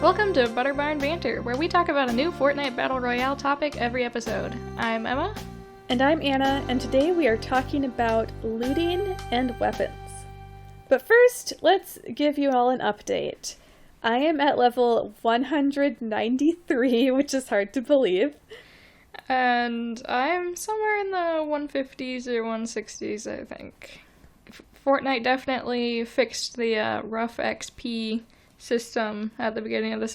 Welcome to Barn Banter, where we talk about a new Fortnite Battle Royale topic every episode. I'm Emma. And I'm Anna, and today we are talking about looting and weapons. But first, let's give you all an update. I am at level 193, which is hard to believe. And I'm somewhere in the 150s or 160s, I think. Fortnite definitely fixed the rough XP system at the beginning of the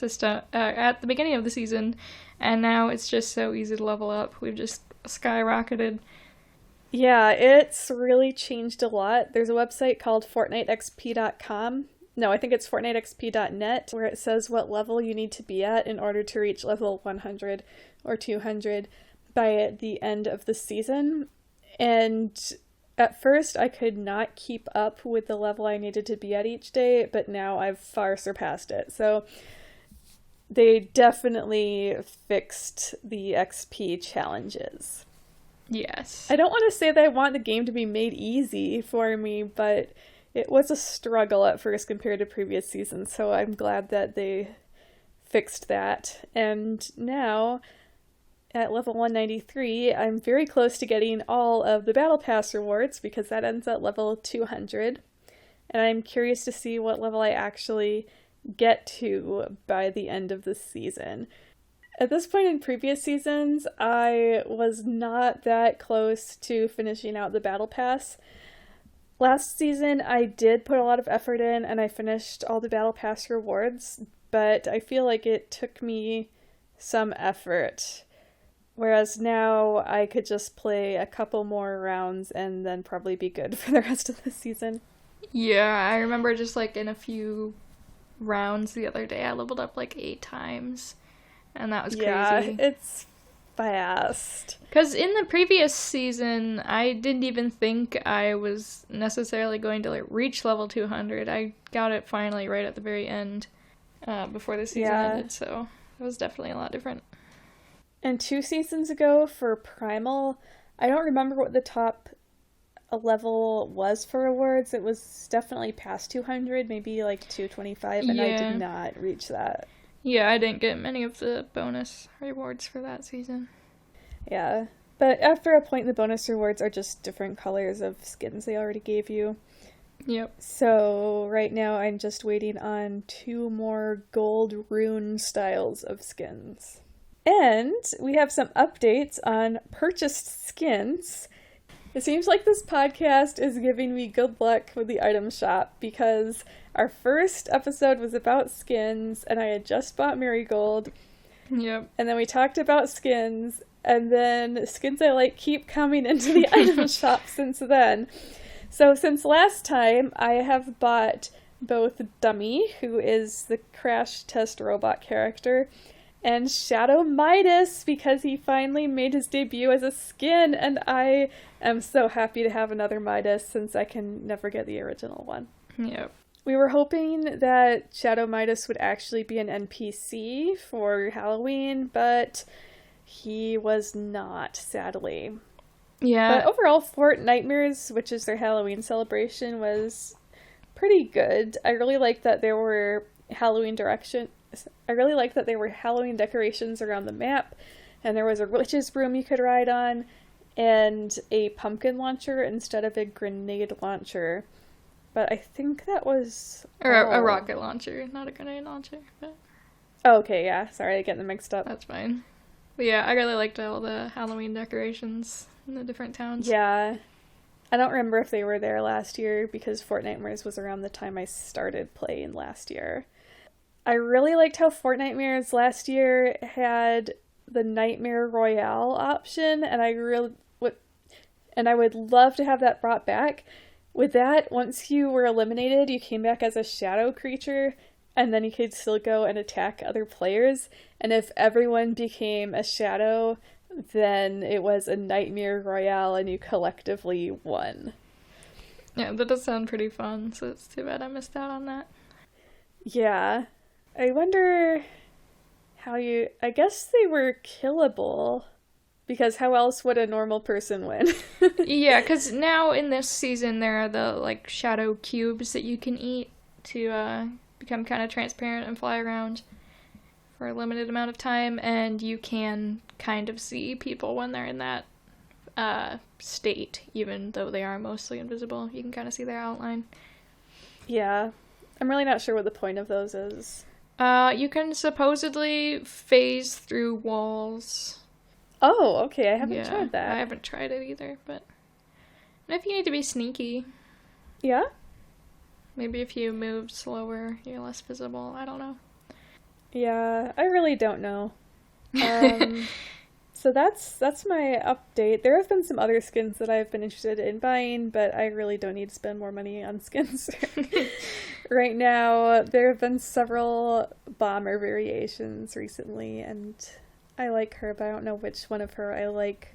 season, and now it's just so easy to level up. We've just skyrocketed. Yeah, it's really changed a lot. There's a website called fortnitexp.com. No, I think it's fortnitexp.net, where it says what level you need to be at in order to reach level 100 or 200 by the end of the season. And at first, I could not keep up with the level I needed to be at each day, but now I've far surpassed it. So they definitely fixed the XP challenges. Yes. I don't want to say that I want the game to be made easy for me, but it was a struggle at first compared to previous seasons, so I'm glad that they fixed that. And now, at level 193, I'm very close to getting all of the Battle Pass rewards because that ends at level 200. And I'm curious to see what level I actually get to by the end of the season. At this point in previous seasons, I was not that close to finishing out the Battle Pass. Last season, I did put a lot of effort in and I finished all the Battle Pass rewards, but I feel like it took me some effort. Whereas now I could just play a couple more rounds and then probably be good for the rest of the season. Yeah, I remember just like in a few rounds the other day, I leveled up like 8 times. And that was crazy. Yeah, it's fast. Because in the previous season, I didn't even think I was necessarily going to reach level 200. I got it finally right at the very end before the season ended, so it was definitely a lot different. And 2 seasons ago for Primal, I don't remember what the top level was for rewards. It was definitely past 200, maybe like 225, and I did not reach that. Yeah, I didn't get many of the bonus rewards for that season. Yeah, but after a point, the bonus rewards are just different colors of skins they already gave you. Yep. So right now I'm just waiting on 2 more gold rune styles of skins. And we have some updates on purchased skins. It seems like this podcast is giving me good luck with the item shop because our first episode was about skins and I had just bought Marigold. Yep. And then we talked about skins, and then skins I like keep coming into the item shop since then. So since last time, I have bought both Dummy, who is the crash test robot character, and Shadow Midas, because he finally made his debut as a skin, and I am so happy to have another Midas since I can never get the original one. Yep. We were hoping that Shadow Midas would actually be an NPC for Halloween, but he was not, sadly. Yeah. But overall, Fortnitemares, which is their Halloween celebration, was pretty good. I really liked that there were Halloween decorations around the map, and there was a witch's broom you could ride on, and a pumpkin launcher instead of a grenade launcher. But I think that was Or a rocket launcher, not a grenade launcher. But... Oh, okay, yeah. Sorry, I get them mixed up. That's fine. But yeah, I really liked all the Halloween decorations in the different towns. Yeah. I don't remember if they were there last year because Fortnitemares was around the time I started playing last year. I really liked how Fortnitemares last year had the Nightmare Royale option, and I would love to have that brought back. With that, once you were eliminated, you came back as a shadow creature, and then you could still go and attack other players. And if everyone became a shadow, then it was a Nightmare Royale, and you collectively won. Yeah, that does sound pretty fun, so it's too bad I missed out on that. Yeah. I wonder I guess they were killable, because how else would a normal person win? Yeah, because now in this season there are the, shadow cubes that you can eat to become kind of transparent and fly around. for a limited amount of time, and you can kind of see people when they're in that state, even though they are mostly invisible. You can kind of see their outline. Yeah. I'm really not sure what the point of those is. You can supposedly phase through walls. Oh, okay. I haven't tried that. I haven't tried it either, but if you need to be sneaky. Yeah? Maybe if you move slower, you're less visible. I don't know. Yeah, I really don't know. So that's my update. There have been some other skins that I've been interested in buying, but I really don't need to spend more money on skins right now. There have been several Bomber variations recently, and I like her, but I don't know which one of her I like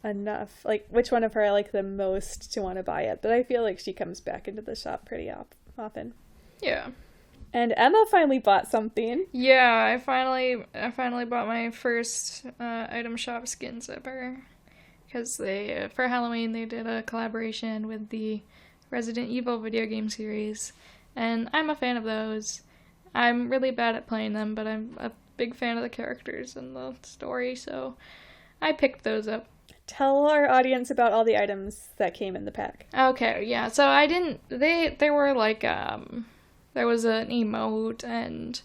enough. Like, which one of her I like the most to want to buy it. But I feel like she comes back into the shop pretty often. Yeah. And Emma finally bought something. Yeah, I finally bought my first item shop skins ever, because they for Halloween they did a collaboration with the Resident Evil video game series, and I'm a fan of those. I'm really bad at playing them, but I'm a big fan of the characters and the story, so I picked those up. Tell our audience about all the items that came in the pack. Okay, yeah. So I didn't. They were like there was an emote and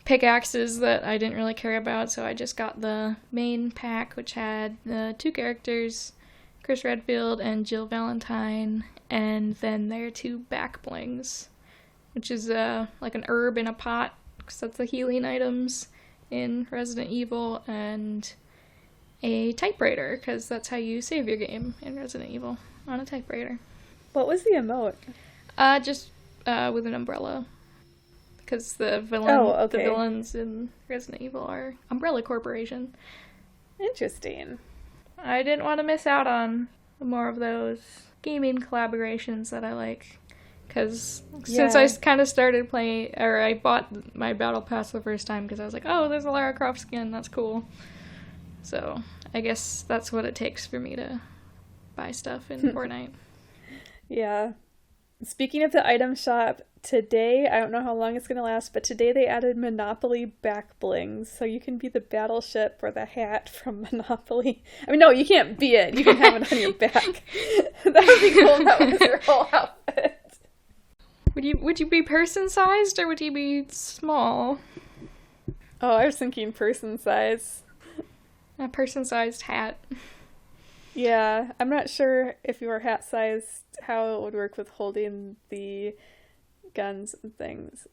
pickaxes that I didn't really care about, so I just got the main pack, which had the two characters, Chris Redfield and Jill Valentine, and then their two back blings, which is like an herb in a pot, because that's the healing items in Resident Evil, and a typewriter, because that's how you save your game in Resident Evil, on a typewriter. What was the emote? Just with an umbrella, because the villains in Resident Evil are Umbrella Corporation. Interesting. I didn't want to miss out on more of those gaming collaborations that I like, because since I kind of started playing, or I bought my Battle Pass the first time because I was like, oh, there's a Lara Croft skin, that's cool. So I guess that's what it takes for me to buy stuff in Fortnite. Yeah. Speaking of the item shop, today, I don't know how long it's going to last, but today they added Monopoly back blings, so you can be the battleship or the hat from Monopoly. I mean, no, you can't be it. You can have it on your back. That would be cool if that was your whole outfit. Would you be person-sized, or would you be small? Oh, I was thinking person size. A person-sized hat. Yeah, I'm not sure if you were hat sized, how it would work with holding the guns and things.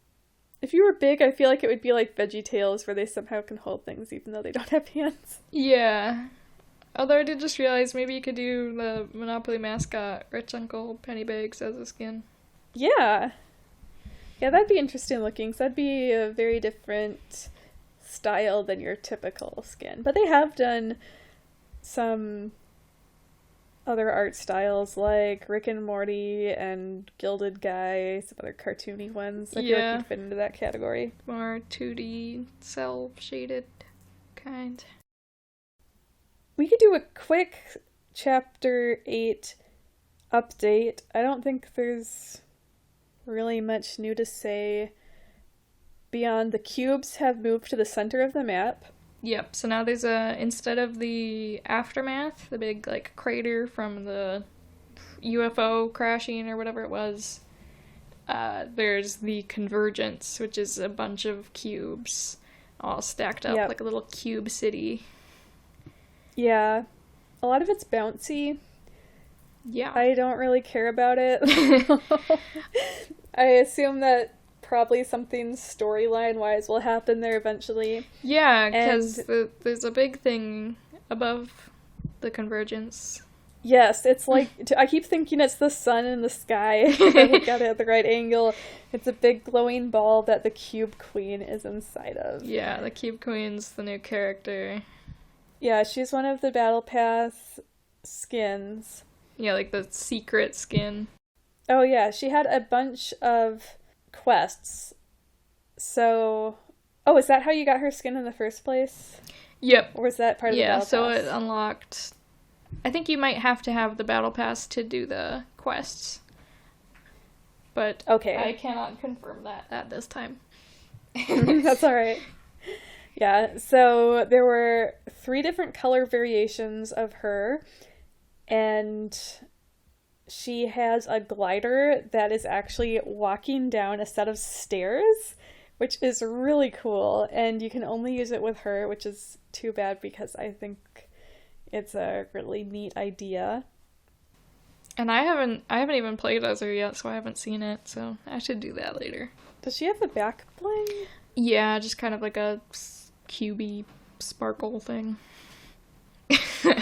If you were big, I feel like it would be like VeggieTales, where they somehow can hold things even though they don't have hands. Yeah. Although I did just realize maybe you could do the Monopoly mascot, Rich Uncle Pennybags, as a skin. Yeah. Yeah, that'd be interesting looking, so that'd be a very different style than your typical skin. But they have done some other art styles like Rick and Morty and Gilded Guy, some other cartoony ones. I feel like you'd fit into that category. More 2D, cel-shaded kind. We could do a quick Chapter 8 update. I don't think there's really much new to say beyond the cubes have moved to the center of the map. Yep, so now there's instead of the aftermath, the big, like, crater from the UFO crashing or whatever it was, there's the convergence, which is a bunch of cubes all stacked up like a little cube city. Yeah. A lot of it's bouncy. Yeah. I don't really care about it. I assume that probably something storyline-wise will happen there eventually. Yeah, because there's a big thing above the convergence. Yes, it's like, I keep thinking it's the sun in the sky. We got it at the right angle. It's a big glowing ball that the Cube Queen is inside of. Yeah, the Cube Queen's the new character. Yeah, she's one of the Battle Pass skins. Yeah, like the secret skin. Oh yeah, she had a bunch of quests. So, is that how you got her skin in the first place? Yep. Or was that part of the Battle Pass? Yeah, so it unlocked... I think you might have to have the Battle Pass to do the quests. But okay. I cannot confirm that at this time. That's alright. Yeah, so there were 3 different color variations of her, and she has a glider that is actually walking down a set of stairs, which is really cool, and you can only use it with her, which is too bad because I think it's a really neat idea. And I haven't even played as her yet, so I haven't seen it, so I should do that later. Does she have a back bling? Yeah, just kind of like a cubey sparkle thing.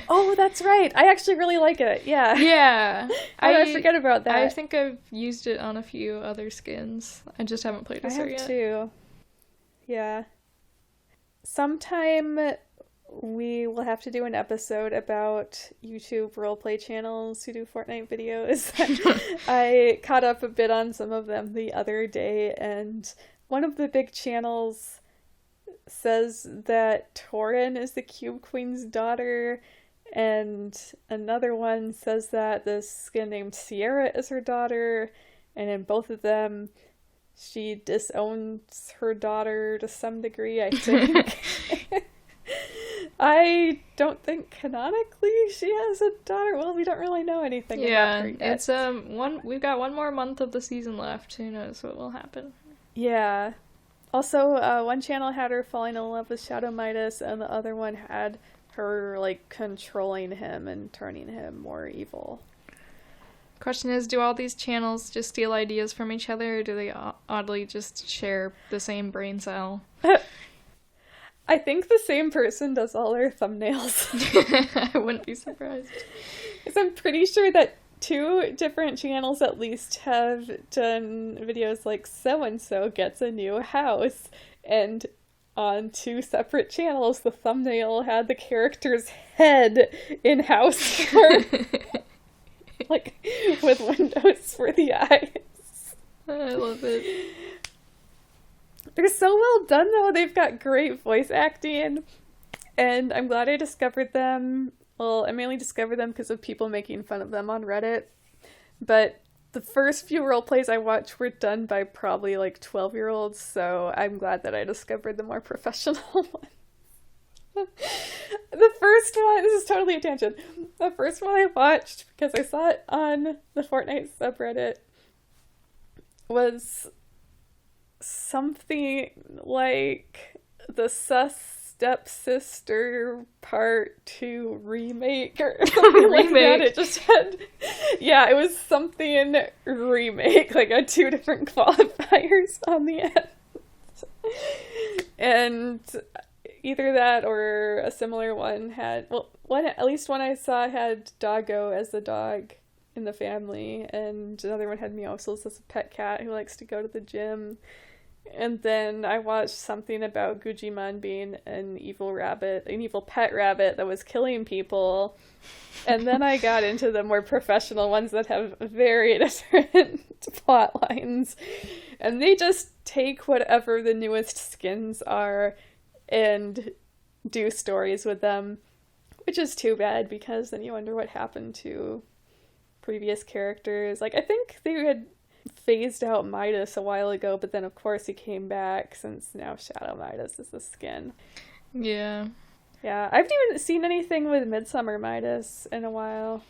Oh, that's right. I actually really like it. Yeah. Yeah. I forget about that. I think I've used it on a few other skins. I just haven't played as her yet. I have too. Yeah. Sometime we will have to do an episode about YouTube roleplay channels who do Fortnite videos. I caught up a bit on some of them the other day, and one of the big channels says that Torin is the Cube Queen's daughter, and another one says that this skin named Sierra is her daughter, and in both of them she disowns her daughter to some degree, I think. I don't think canonically she has a daughter. Well, we don't really know anything about her yet. It's we've got one more month of the season left. Who knows what will happen? Yeah. Also, one channel had her falling in love with Shadow Midas, and the other one had her, like, controlling him and turning him more evil. Question is, do all these channels just steal ideas from each other, or do they oddly just share the same brain cell? I think the same person does all their thumbnails. I wouldn't be surprised. Because I'm pretty sure that 2 different channels at least have done videos like so-and-so gets a new house, and on 2 separate channels the thumbnail had the character's head in house form. Like, with windows for the eyes. I love it. They're so well done, though. They've got great voice acting, and I'm glad I discovered them. Well, I mainly discovered them because of people making fun of them on Reddit, but the first few roleplays I watched were done by probably like 12-year-olds, so I'm glad that I discovered the more professional ones. The first one, this is totally a tangent, the first one I watched, because I saw it on the Fortnite subreddit, was something like the Sus Stepsister Part 2 remake or something like that. It just had, yeah, it was something remake, like had 2 different qualifiers on the end. And either that or a similar one had, well, at least one I saw had Doggo as the dog in the family, and another one had Meowscles as a pet cat who likes to go to the gym. And then I watched something about Gujimon being an evil pet rabbit that was killing people. And then I got into the more professional ones that have very different plot lines. And they just take whatever the newest skins are and do stories with them, which is too bad because then you wonder what happened to previous characters. Like, I think they had phased out Midas a while ago, but then of course he came back since now Shadow Midas is the skin. Yeah. Yeah, I haven't even seen anything with Midsummer Midas in a while.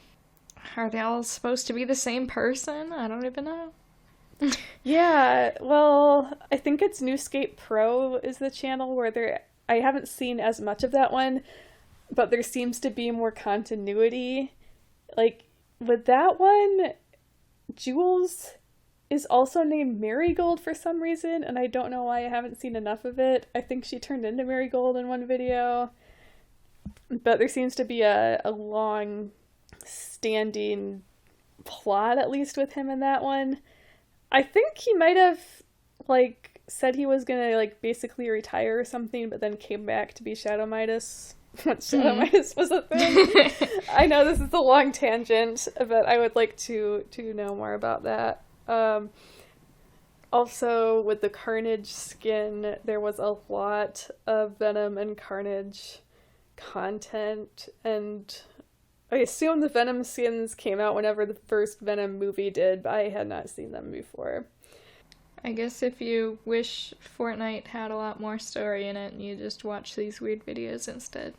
Are they all supposed to be the same person? I don't even know. Yeah, well, I think it's Newscape Pro is the channel where I haven't seen as much of that one, but there seems to be more continuity. Like, with that one, Jules is also named Marigold for some reason, and I don't know why I haven't seen enough of it. I think she turned into Marigold in one video. But there seems to be a long-standing plot, at least with him in that one. I think he might have, like, said he was gonna, like, basically retire or something, but then came back to be Shadow Midas once Shadow Midas was a thing. I know this is a long tangent, but I would like to know more about that. Also, with the Carnage skin, there was a lot of Venom and Carnage content, and I assume the Venom skins came out whenever the first Venom movie did, but I had not seen them before. I guess if you wish Fortnite had a lot more story in it, you just watch these weird videos instead.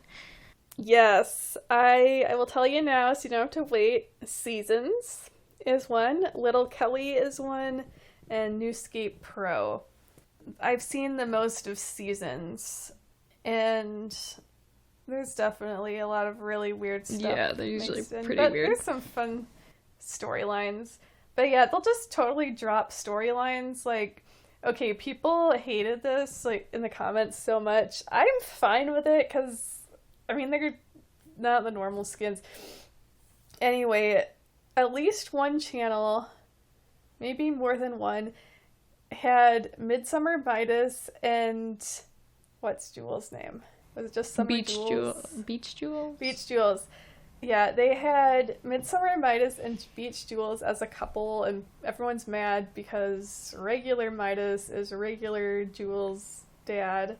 Yes, I will tell you now so you don't have to wait. Seasons is one, Little Kelly is one, and Newscape Pro. I've seen the most of Seasons, and there's definitely a lot of really weird stuff. Yeah, they're usually pretty but weird. There's some fun storylines. But yeah, they'll just totally drop storylines. Like, okay, people hated this like in the comments so much. I'm fine with it because, I mean, they're not the normal skins. Anyway, at least one channel, maybe more than one, had Midsummer Midas and what's Jewel's name? Was it just Summer Beach Jewels? Beach Jewels? Beach Jewels. Yeah, they had Midsummer Midas and Beach Jewels as a couple, and everyone's mad because regular Midas is regular Jewels' dad.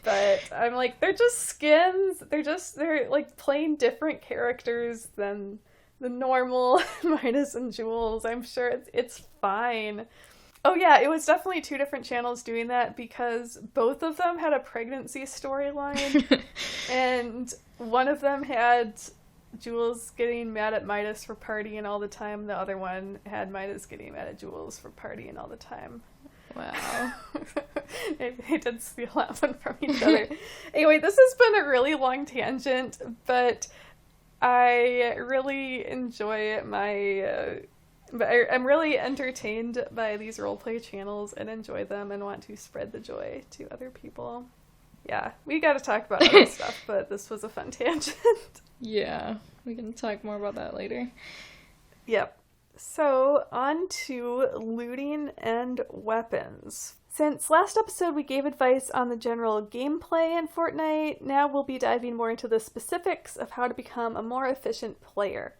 But I'm like, they're just skins. They're like playing different characters than the normal Midas and Jewels. I'm sure it's fine. Oh yeah, it was definitely two different channels doing that because both of them had a pregnancy storyline, and one of them had Jules getting mad at Midas for partying all the time. The other one had Midas getting mad at Jules for partying all the time. Wow. They did steal that one from each other. Anyway, this has been a really long tangent, but I really enjoy I'm really entertained by these roleplay channels and enjoy them and want to spread the joy to other people. Yeah, we gotta talk about other stuff, but this was a fun tangent. Yeah, we can talk more about that later. Yep. So, on to looting and weapons. Since last episode we gave advice on the general gameplay in Fortnite, now we'll be diving more into the specifics of how to become a more efficient player.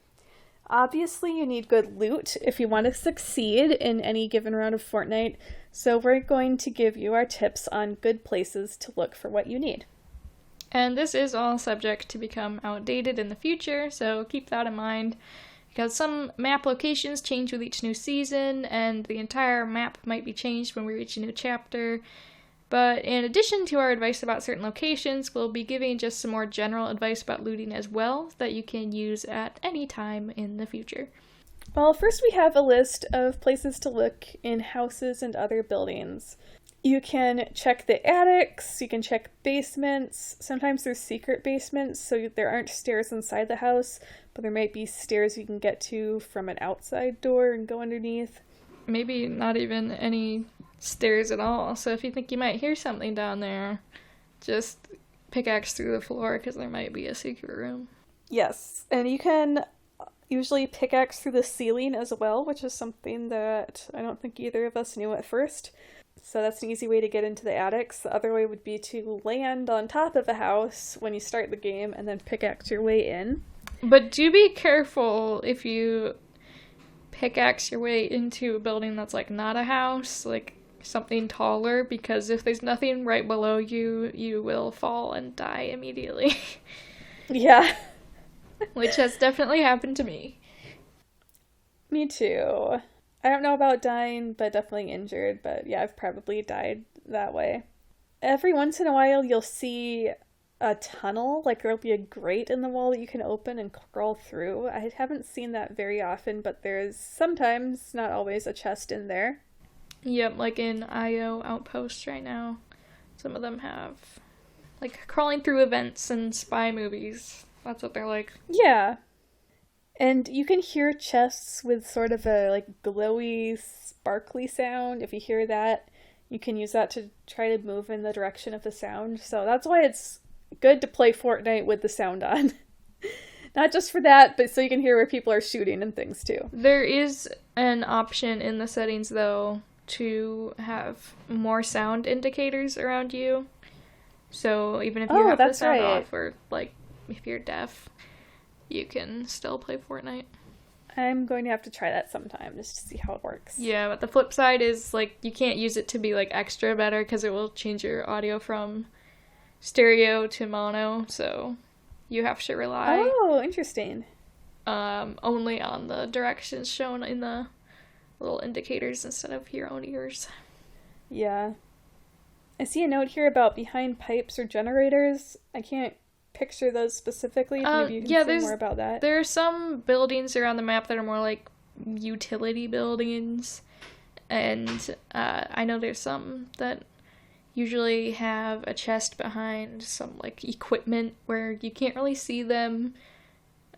Obviously, you need good loot if you want to succeed in any given round of Fortnite, so we're going to give you our tips on good places to look for what you need. And this is all subject to become outdated in the future, so keep that in mind, because some map locations change with each new season, and the entire map might be changed when we reach a new chapter. But in addition to our advice about certain locations, we'll be giving just some more general advice about looting as well that you can use at any time in the future. Well, first we have a list of places to look in houses and other buildings. You can check the attics, you can check basements. Sometimes there's secret basements, so there aren't stairs inside the house, but there might be stairs you can get to from an outside door and go underneath. Maybe not even any stairs at all, so if you think you might hear something down there, just pickaxe through the floor because there might be a secret room. Yes, and you can usually pickaxe through the ceiling as well, which is something that I don't think either of us knew at first. So that's an easy way to get into the attics. The other way would be to land on top of a house when you start the game and then pickaxe your way in. But do be careful if you pickaxe your way into a building that's like not a house, like something taller, because if there's nothing right below you, you will fall and die immediately. Yeah. Which has definitely happened to me. Me too. I don't know about dying, but definitely injured, but yeah, I've probably died that way. Every once in a while you'll see a tunnel, like there'll be a grate in the wall that you can open and crawl through. I haven't seen that very often, but there's sometimes, not always, a chest in there. Yep, like in IO Outposts right now. Some of them have, like, crawling through events and spy movies. That's what they're like. Yeah. And you can hear chests with sort of a, like, glowy, sparkly sound. If you hear that, you can use that to try to move in the direction of the sound. So that's why it's good to play Fortnite with the sound on. Not just for that, but so you can hear where people are shooting and things, too. There is an option in the settings, though, to have more sound indicators around you. So even if you have the sound off, or like if you're deaf, you can still play Fortnite. I'm going to have to try that sometime just to see how it works. Yeah, but the flip side is like you can't use it to be like extra better because it will change your audio from stereo to mono, so you have to rely Oh, interesting. only on the directions shown in the little indicators instead of your own ears. Yeah. I see a note here about behind pipes or generators. I can't picture those specifically. Maybe you can say more about that. There are some buildings around the map that are more like utility buildings. And I know there's some that usually have a chest behind some like equipment where you can't really see them.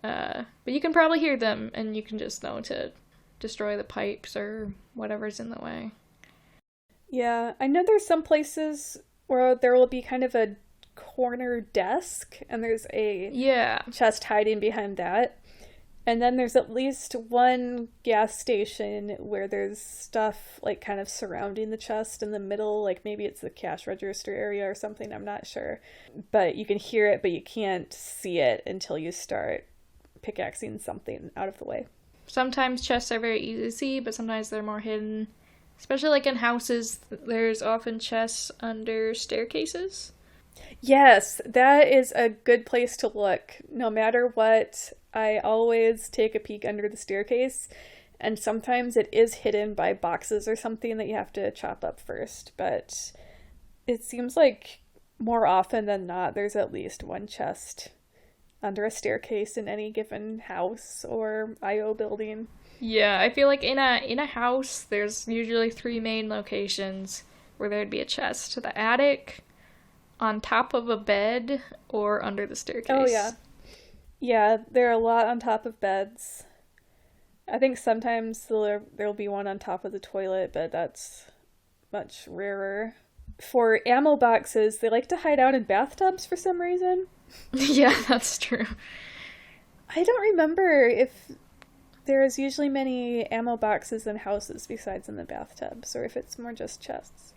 But you can probably hear them, and you can just know to destroy the pipes or whatever's in the way. Yeah, I know there's some places where there will be kind of a corner desk, and there's a chest hiding behind that. And then there's at least one gas station where there's stuff like kind of surrounding the chest in the middle, like maybe it's the cash register area or something, I'm not sure. But you can hear it, but you can't see it until you start pickaxing something out of the way. Sometimes chests are very easy to see, but sometimes they're more hidden. Especially like in houses, there's often chests under staircases. Yes, that is a good place to look. No matter what, I always take a peek under the staircase, and sometimes it is hidden by boxes or something that you have to chop up first, but it seems like more often than not there's at least one chest under a staircase in any given house or IO building. Yeah, I feel like in a house, there's usually 3 main locations where there'd be a chest. The attic, on top of a bed, or under the staircase. Oh, yeah. Yeah, there are a lot on top of beds. I think sometimes there'll be one on top of the toilet, but that's much rarer. For ammo boxes, they like to hide out in bathtubs for some reason. Yeah, that's true. I don't remember if there's usually many ammo boxes in houses besides in the bathtubs, or if it's more just chests.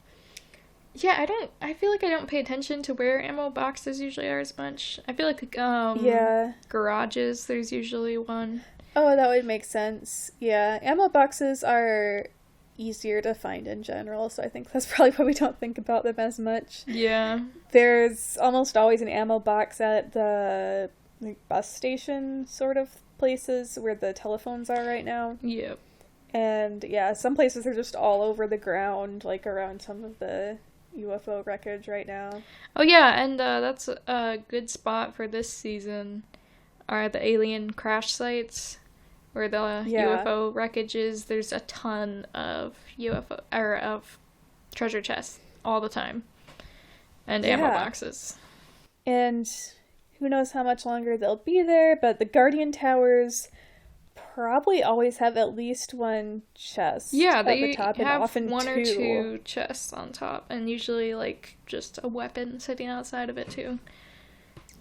Yeah, I feel like I don't pay attention to where ammo boxes usually are as much. I feel like, garages, there's usually one. Oh, that would make sense. Yeah, ammo boxes are easier to find in general, so I think that's probably why we don't think about them as much. Yeah. There's almost always an ammo box at the bus station sort of places where the telephones are right now. Yep. And yeah, some places are just all over the ground, like around some of the UFO wreckage right now. Oh yeah, and that's a good spot for this season are the alien crash sites where the UFO wreckage is. There's a ton of of treasure chests all the time. And ammo boxes. And who knows how much longer they'll be there, but the Guardian Towers probably always have at least one chest at the top, and often one or two chests on top, and usually like just a weapon sitting outside of it too.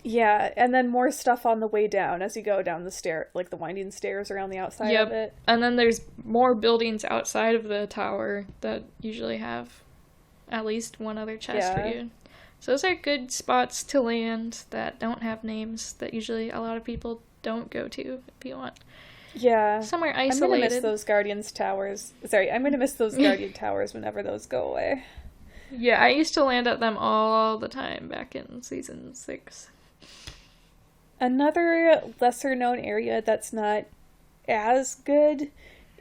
Yeah, and then more stuff on the way down as you go down the stair, like the winding stairs around the outside of it. And then there's more buildings outside of the tower that usually have at least one other chest for you. So those are good spots to land that don't have names that usually a lot of people don't go to if you want. Yeah. Somewhere isolated. I'm gonna miss those Guardian Towers. I'm gonna miss those Guardian Towers whenever those go away. Yeah, I used to land at them all the time back in season 6. Another lesser known area that's not as good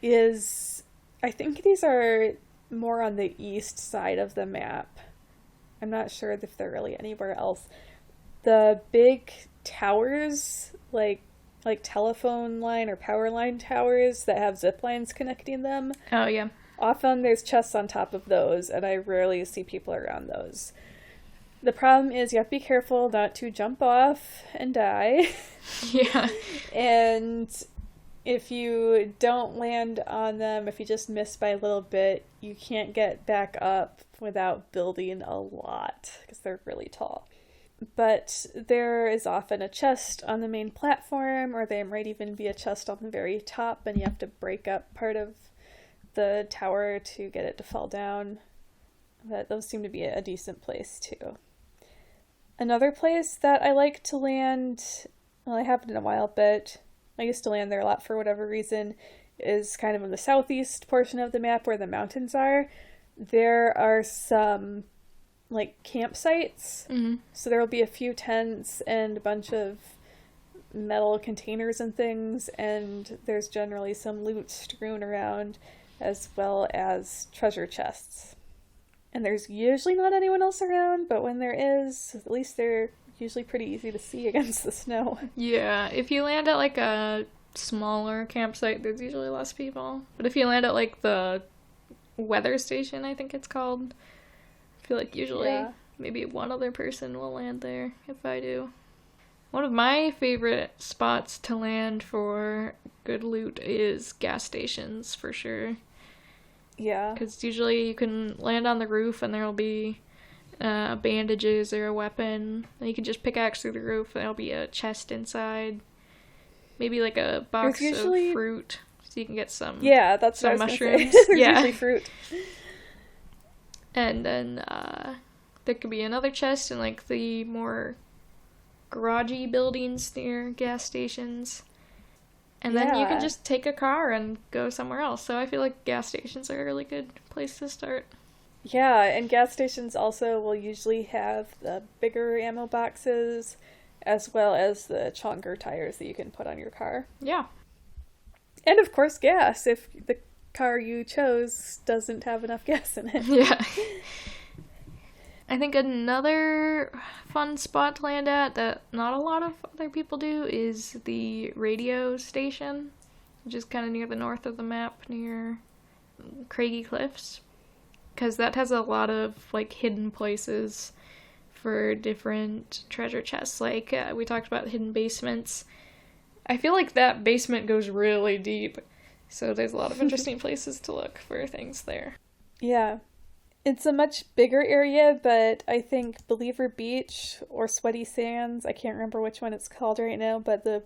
is, I think these are more on the east side of the map. I'm not sure if they're really anywhere else. The big towers, like telephone line or power line towers that have zip lines connecting them. Oh, yeah. Often there's chests on top of those, and I rarely see people around those. The problem is you have to be careful not to jump off and die. Yeah. And if you don't land on them, if you just miss by a little bit, you can't get back up without building a lot, because they're really tall. But there is often a chest on the main platform, or there might even be a chest on the very top, and you have to break up part of the tower to get it to fall down. But those seem to be a decent place too. Another place that I like to land, well, I haven't in a while, but I used to land there a lot for whatever reason, is kind of in the southeast portion of the map where the mountains are. There are some like campsites. Mm-hmm. So there will be a few tents and a bunch of metal containers and things, and there's generally some loot strewn around. as well as treasure chests. And there's usually not anyone else around, but when there is, at least they're usually pretty easy to see against the snow. Yeah, if you land at like a smaller campsite, there's usually less people. But if you land at like the weather station, I think it's called, I feel like usually maybe one other person will land there if I do. One of my favorite spots to land for good loot is gas stations, for sure. Yeah. Because usually you can land on the roof and there'll be bandages or a weapon. And you can just pickaxe through the roof and there'll be a chest inside. Maybe like a box of fruit so you can get some that's some what I was mushrooms. There's usually fruit. And then there could be another chest in like the more garagey buildings near gas stations. And then you can just take a car and go somewhere else. So I feel like gas stations are a really good place to start. Yeah, and gas stations also will usually have the bigger ammo boxes as well as the chonker tires that you can put on your car. Yeah. And of course gas, if the car you chose doesn't have enough gas in it. Yeah. I think another fun spot to land at that not a lot of other people do is the radio station, which is kind of near the north of the map, near Craggy Cliffs, because that has a lot of like hidden places for different treasure chests. Like we talked about hidden basements. I feel like that basement goes really deep, so there's a lot of interesting places to look for things there. Yeah. It's a much bigger area, but I think Believer Beach or Sweaty Sands, I can't remember which one it's called right now, but the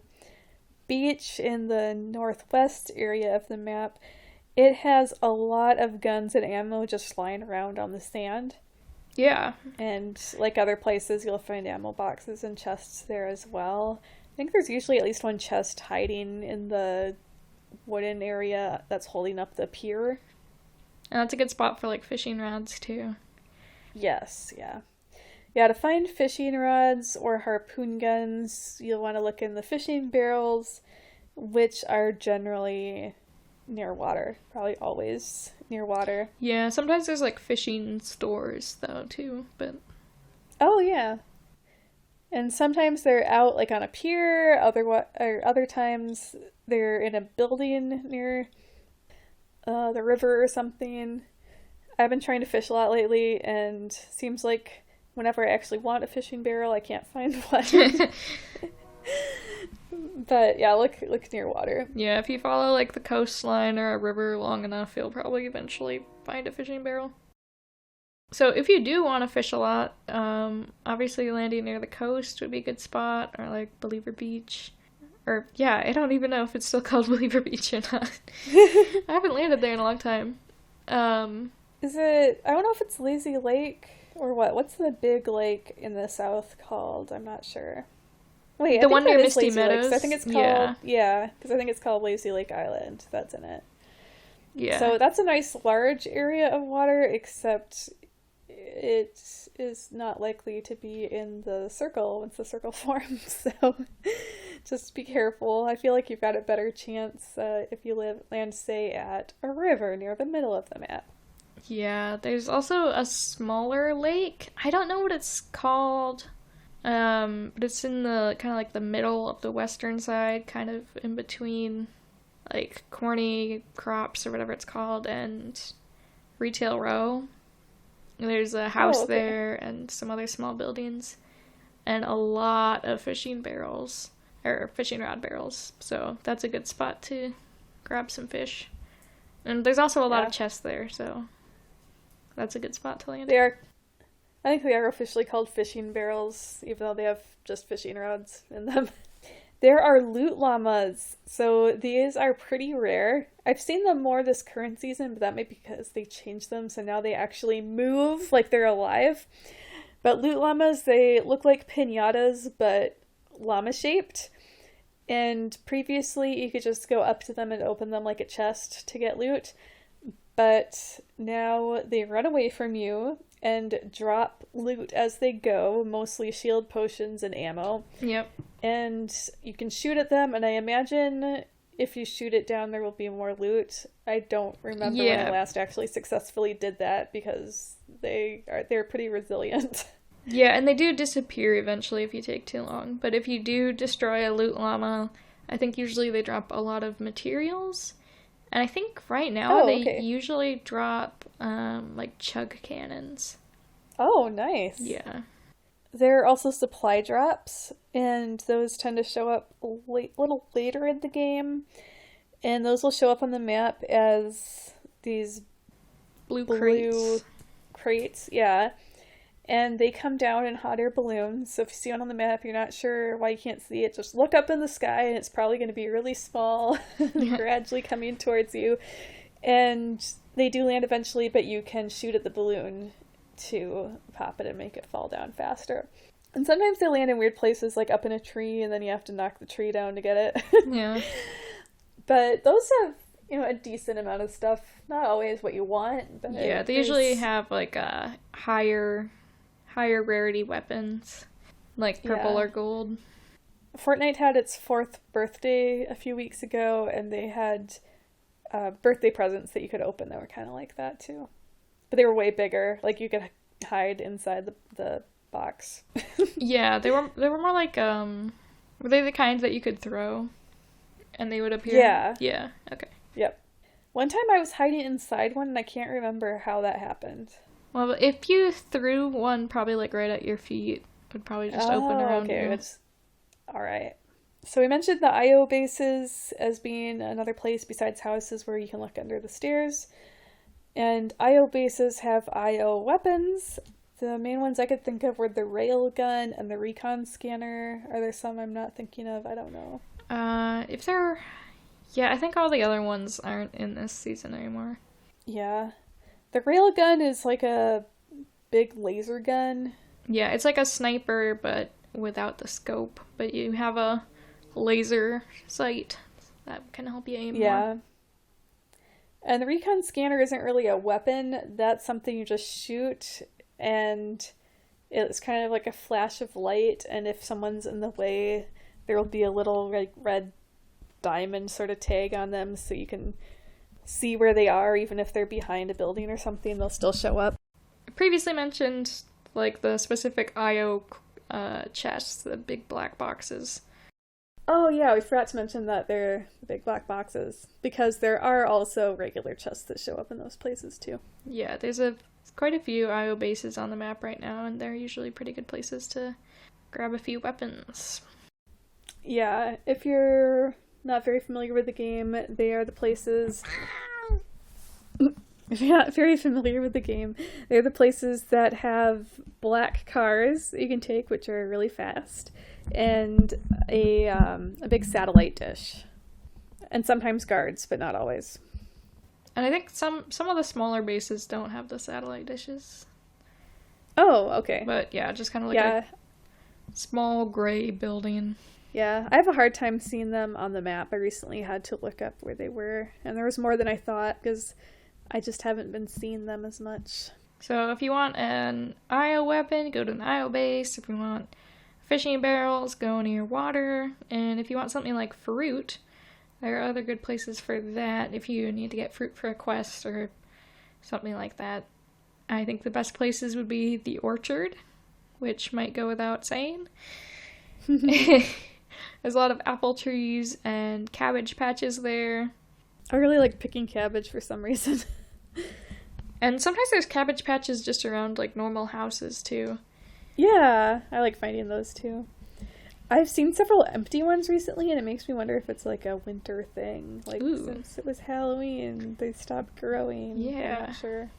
beach in the northwest area of the map, it has a lot of guns and ammo just lying around on the sand. Yeah. And like other places, you'll find ammo boxes and chests there as well. I think there's usually at least one chest hiding in the wooden area that's holding up the pier. And that's a good spot for, like, fishing rods, too. Yes, yeah. Yeah, to find fishing rods or harpoon guns, you'll want to look in the fishing barrels, which are generally near water. Probably always near water. Yeah, sometimes there's, like, fishing stores, though, too, but... Oh, yeah. And sometimes they're out, like, on a pier, other times they're in a building near... the river or something. I've been trying to fish a lot lately, and seems like whenever I actually want a fishing barrel, I can't find one. But yeah, look near water. Yeah, if you follow like the coastline or a river long enough, you'll probably eventually find a fishing barrel. So if you do want to fish a lot, obviously landing near the coast would be a good spot, or like Believer Beach. Or, yeah, I don't even know if it's still called Believer Beach or not. I haven't landed there in a long time. Is it... I don't know if it's Lazy Lake or what. What's the big lake in the south called? I'm not sure. Wait, the one near Misty Meadows? Lakes. I think it's called... Yeah, because I think it's called Lazy Lake Island. That's in it. Yeah. So that's a nice large area of water, except it is not likely to be in the circle once the circle forms. So... just be careful. I feel like you've got a better chance if you land, say, at a river near the middle of the map. Yeah, there's also a smaller lake. I don't know what it's called, but it's in the kind of like the middle of the western side, kind of in between like Corny Crops or whatever it's called and Retail Row. There's a house there and some other small buildings and a lot of fishing barrels. Or fishing rod barrels, so that's a good spot to grab some fish. And there's also a lot of chests there, so that's a good spot to land. I think they are officially called fishing barrels, even though they have just fishing rods in them. There are loot llamas, so these are pretty rare. I've seen them more this current season, but that may be because they changed them, so now they actually move like they're alive. But loot llamas, they look like piñatas, but llama-shaped, and previously you could just go up to them and open them like a chest to get loot, but now they run away from you and drop loot as they go, mostly shield potions and ammo. Yep. And you can shoot at them, and I imagine if you shoot it down, there will be more loot. I don't remember when I last actually successfully did that because they're pretty resilient. Yeah, and they do disappear eventually if you take too long. But if you do destroy a loot llama, I think usually they drop a lot of materials. And I think right now they usually drop like chug cannons. Oh, nice. Yeah. There are also supply drops, and those tend to show up a little later in the game. And those will show up on the map as these blue crates. Yeah. And they come down in hot air balloons. So if you see one on the map, you're not sure why you can't see it. Just look up in the sky, and it's probably going to be really small, gradually coming towards you. And they do land eventually, but you can shoot at the balloon to pop it and make it fall down faster. And sometimes they land in weird places, like up in a tree, and then you have to knock the tree down to get it. Yeah. But those have, a decent amount of stuff. Not always what you want, but yeah, they usually have like a higher rarity weapons, like purple or gold. Fortnite had its 4th birthday a few weeks ago, and they had birthday presents that you could open that were kind of like that too. But they were way bigger. Like, you could hide inside the box. Yeah, they were more like, were they the kinds that you could throw? And they would appear? Yeah. Yeah, okay. Yep. One time I was hiding inside one, and I can't remember how that happened. Well, if you threw one probably, like, right at your feet, it would probably just open around you. Alright. So we mentioned the IO bases as being another place besides houses where you can look under the stairs. And IO bases have IO weapons. The main ones I could think of were the railgun and the recon scanner. Are there some I'm not thinking of? I don't know. Yeah, I think all the other ones aren't in this season anymore. Yeah. The railgun is like a big laser gun. Yeah, it's like a sniper, but without the scope. But you have a laser sight that can help you aim more. And the recon scanner isn't really a weapon. That's something you just shoot, and it's kind of like a flash of light, and if someone's in the way, there will be a little red diamond sort of tag on them so you can see where they are. Even if they're behind a building or something, they'll still show up. I previously mentioned like the specific IO chests, the big black boxes. Oh yeah, we forgot to mention that they're big black boxes, because there are also regular chests that show up in those places too. Yeah, there's quite a few IO bases on the map right now, and they're usually pretty good places to grab a few weapons. Yeah, if you're not very familiar with the game, they are the places... If you're not very familiar with the game, they're the places that have black cars that you can take, which are really fast, and a big satellite dish. And sometimes guards, but not always. And I think some of the smaller bases don't have the satellite dishes. Oh, okay. But yeah, just kind of like a small gray building. Yeah, I have a hard time seeing them on the map. I recently had to look up where they were, and there was more than I thought, because I just haven't been seeing them as much. So if you want an IO weapon, go to an IO base. If you want fishing barrels, go near water. And if you want something like fruit, there are other good places for that if you need to get fruit for a quest or something like that. I think the best places would be the orchard, which might go without saying. There's a lot of apple trees and cabbage patches there. I really like picking cabbage for some reason. And sometimes there's cabbage patches just around like normal houses too. Yeah, I like finding those too. I've seen several empty ones recently, and it makes me wonder if it's like a winter thing. Like, since it was Halloween, they stopped growing. Yeah. I'm not sure.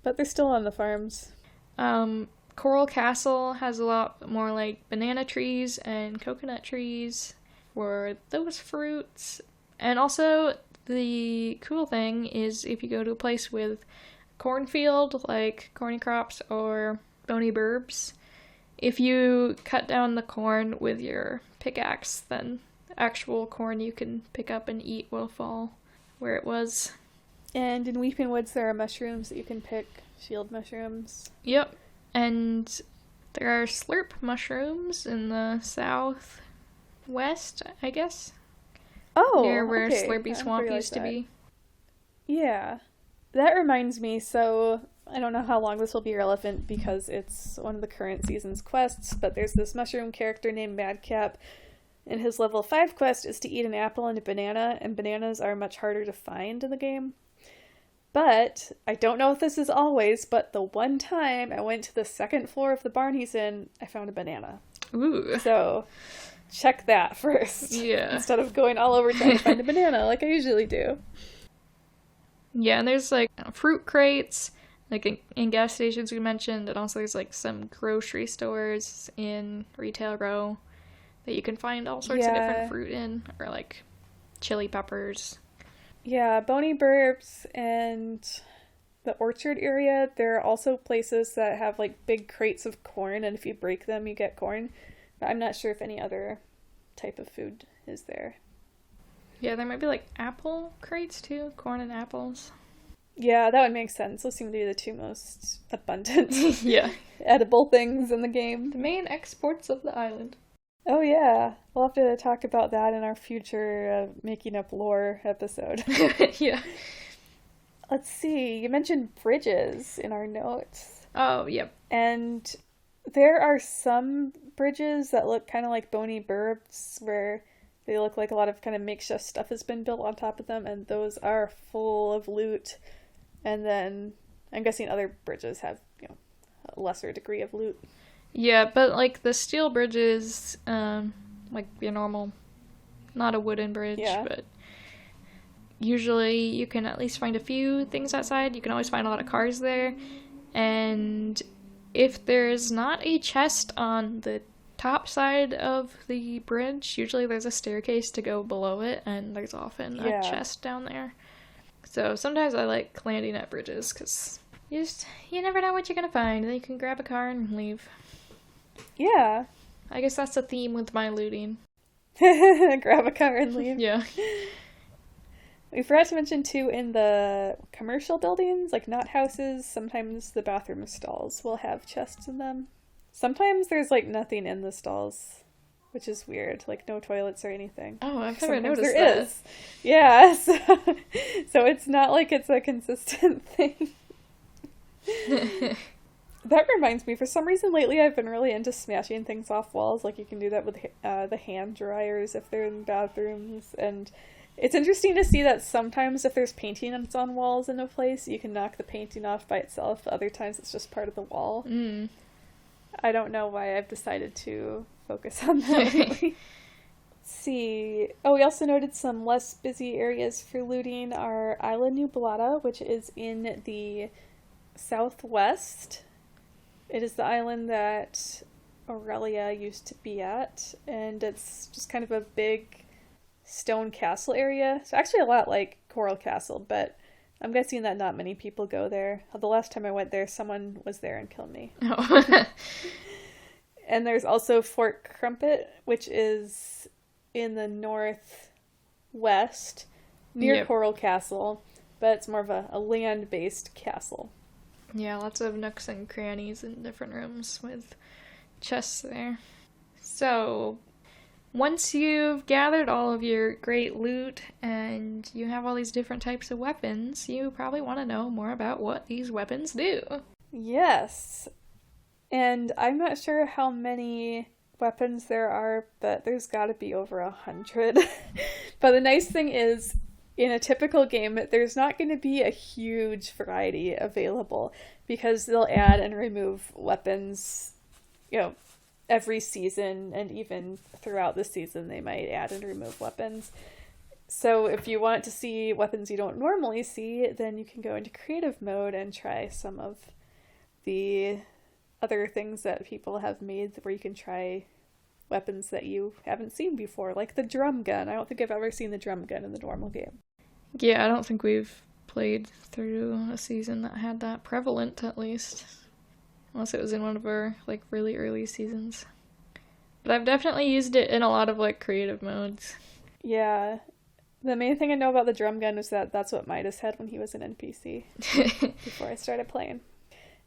But they're still on the farms. Coral Castle has a lot more like banana trees and coconut trees for those fruits. And also, the cool thing is if you go to a place with cornfield, like corny crops or bony burbs, if you cut down the corn with your pickaxe, then the actual corn you can pick up and eat will fall where it was. And in Weeping Woods there are mushrooms that you can pick, shield mushrooms. Yep, and there are slurp mushrooms in the southwest, I guess. near Oh, where okay. Slurpy I Swamp realized used to that. be. Yeah. That reminds me, so I don't know how long this will be relevant because it's one of the current season's quests, but there's this mushroom character named Madcap, and his level 5 quest is to eat an apple and a banana, and bananas are much harder to find in the game. But I don't know if this is always, but the one time I went to the second floor of the barn he's in, I found a banana. Ooh. So check that first. Yeah. Instead of going all over trying to find a banana like I usually do. Yeah, and there's like fruit crates, like in gas stations we mentioned, and also there's like some grocery stores in Retail Row that you can find all sorts of different fruit in, or like chili peppers. Yeah, Boney Burbs and the orchard area, there are also places that have like big crates of corn, and if you break them, you get corn. But I'm not sure if any other type of food is there. Yeah, there might be like apple crates too, corn and apples. Yeah, that would make sense. Those seem to be the two most abundant Yeah. edible things in the game. The main exports of the island. Oh yeah, we'll have to talk about that in our future making up lore episode. Yeah. Let's see, you mentioned bridges in our notes. Oh, yep. And there are some bridges that look kind of like Boney Burbs, where they look like a lot of kind of makeshift stuff has been built on top of them, and those are full of loot. And then I'm guessing other bridges have, a lesser degree of loot. Yeah, but like the steel bridges, like your normal, not a wooden bridge, but usually you can at least find a few things outside. You can always find a lot of cars there. And if there's not a chest on the top side of the bridge, usually there's a staircase to go below it, and there's often a chest down there. So sometimes I like landing at bridges because you never know what you're gonna find. Then you can grab a car and leave. Yeah. I guess that's a theme with my looting. Grab a car and leave. Yeah. We forgot to mention too, in the commercial buildings, like not houses, sometimes the bathroom stalls will have chests in them. Sometimes there's like nothing in the stalls, which is weird, like no toilets or anything. Oh, I've never noticed there that. Is. Yeah, so it's not like it's a consistent thing. That reminds me, for some reason lately I've been really into smashing things off walls. Like you can do that with the hand dryers if they're in bathrooms. And it's interesting to see that sometimes if there's painting that's on walls in a place, you can knock the painting off by itself. Other times it's just part of the wall. Mm. I don't know why I've decided to focus on that lately. Let's see. Oh, we also noted some less busy areas for looting are Isla Nublada, which is in the southwest. It is the island that Aurelia used to be at, and it's just kind of a big stone castle area. So actually a lot like Coral Castle, but I'm guessing that not many people go there. The last time I went there, someone was there and killed me. Oh. And there's also Fort Crumpet, which is in the northwest, near Coral Castle, but it's more of a land-based castle. Yeah, lots of nooks and crannies in different rooms with chests there. So, once you've gathered all of your great loot and you have all these different types of weapons, you probably want to know more about what these weapons do. Yes. And I'm not sure how many weapons there are, but there's got to be over 100. But the nice thing is, in a typical game, there's not going to be a huge variety available because they'll add and remove weapons, every season, and even throughout the season they might add and remove weapons. So if you want to see weapons you don't normally see, then you can go into creative mode and try some of the other things that people have made where you can try weapons that you haven't seen before, like the drum gun. I don't think I've ever seen the drum gun in the normal game. Yeah, I don't think we've played through a season that had that prevalent, at least. Unless it was in one of our, really early seasons. But I've definitely used it in a lot of, creative modes. Yeah. The main thing I know about the drum gun is that that's what Midas had when he was an NPC before I started playing.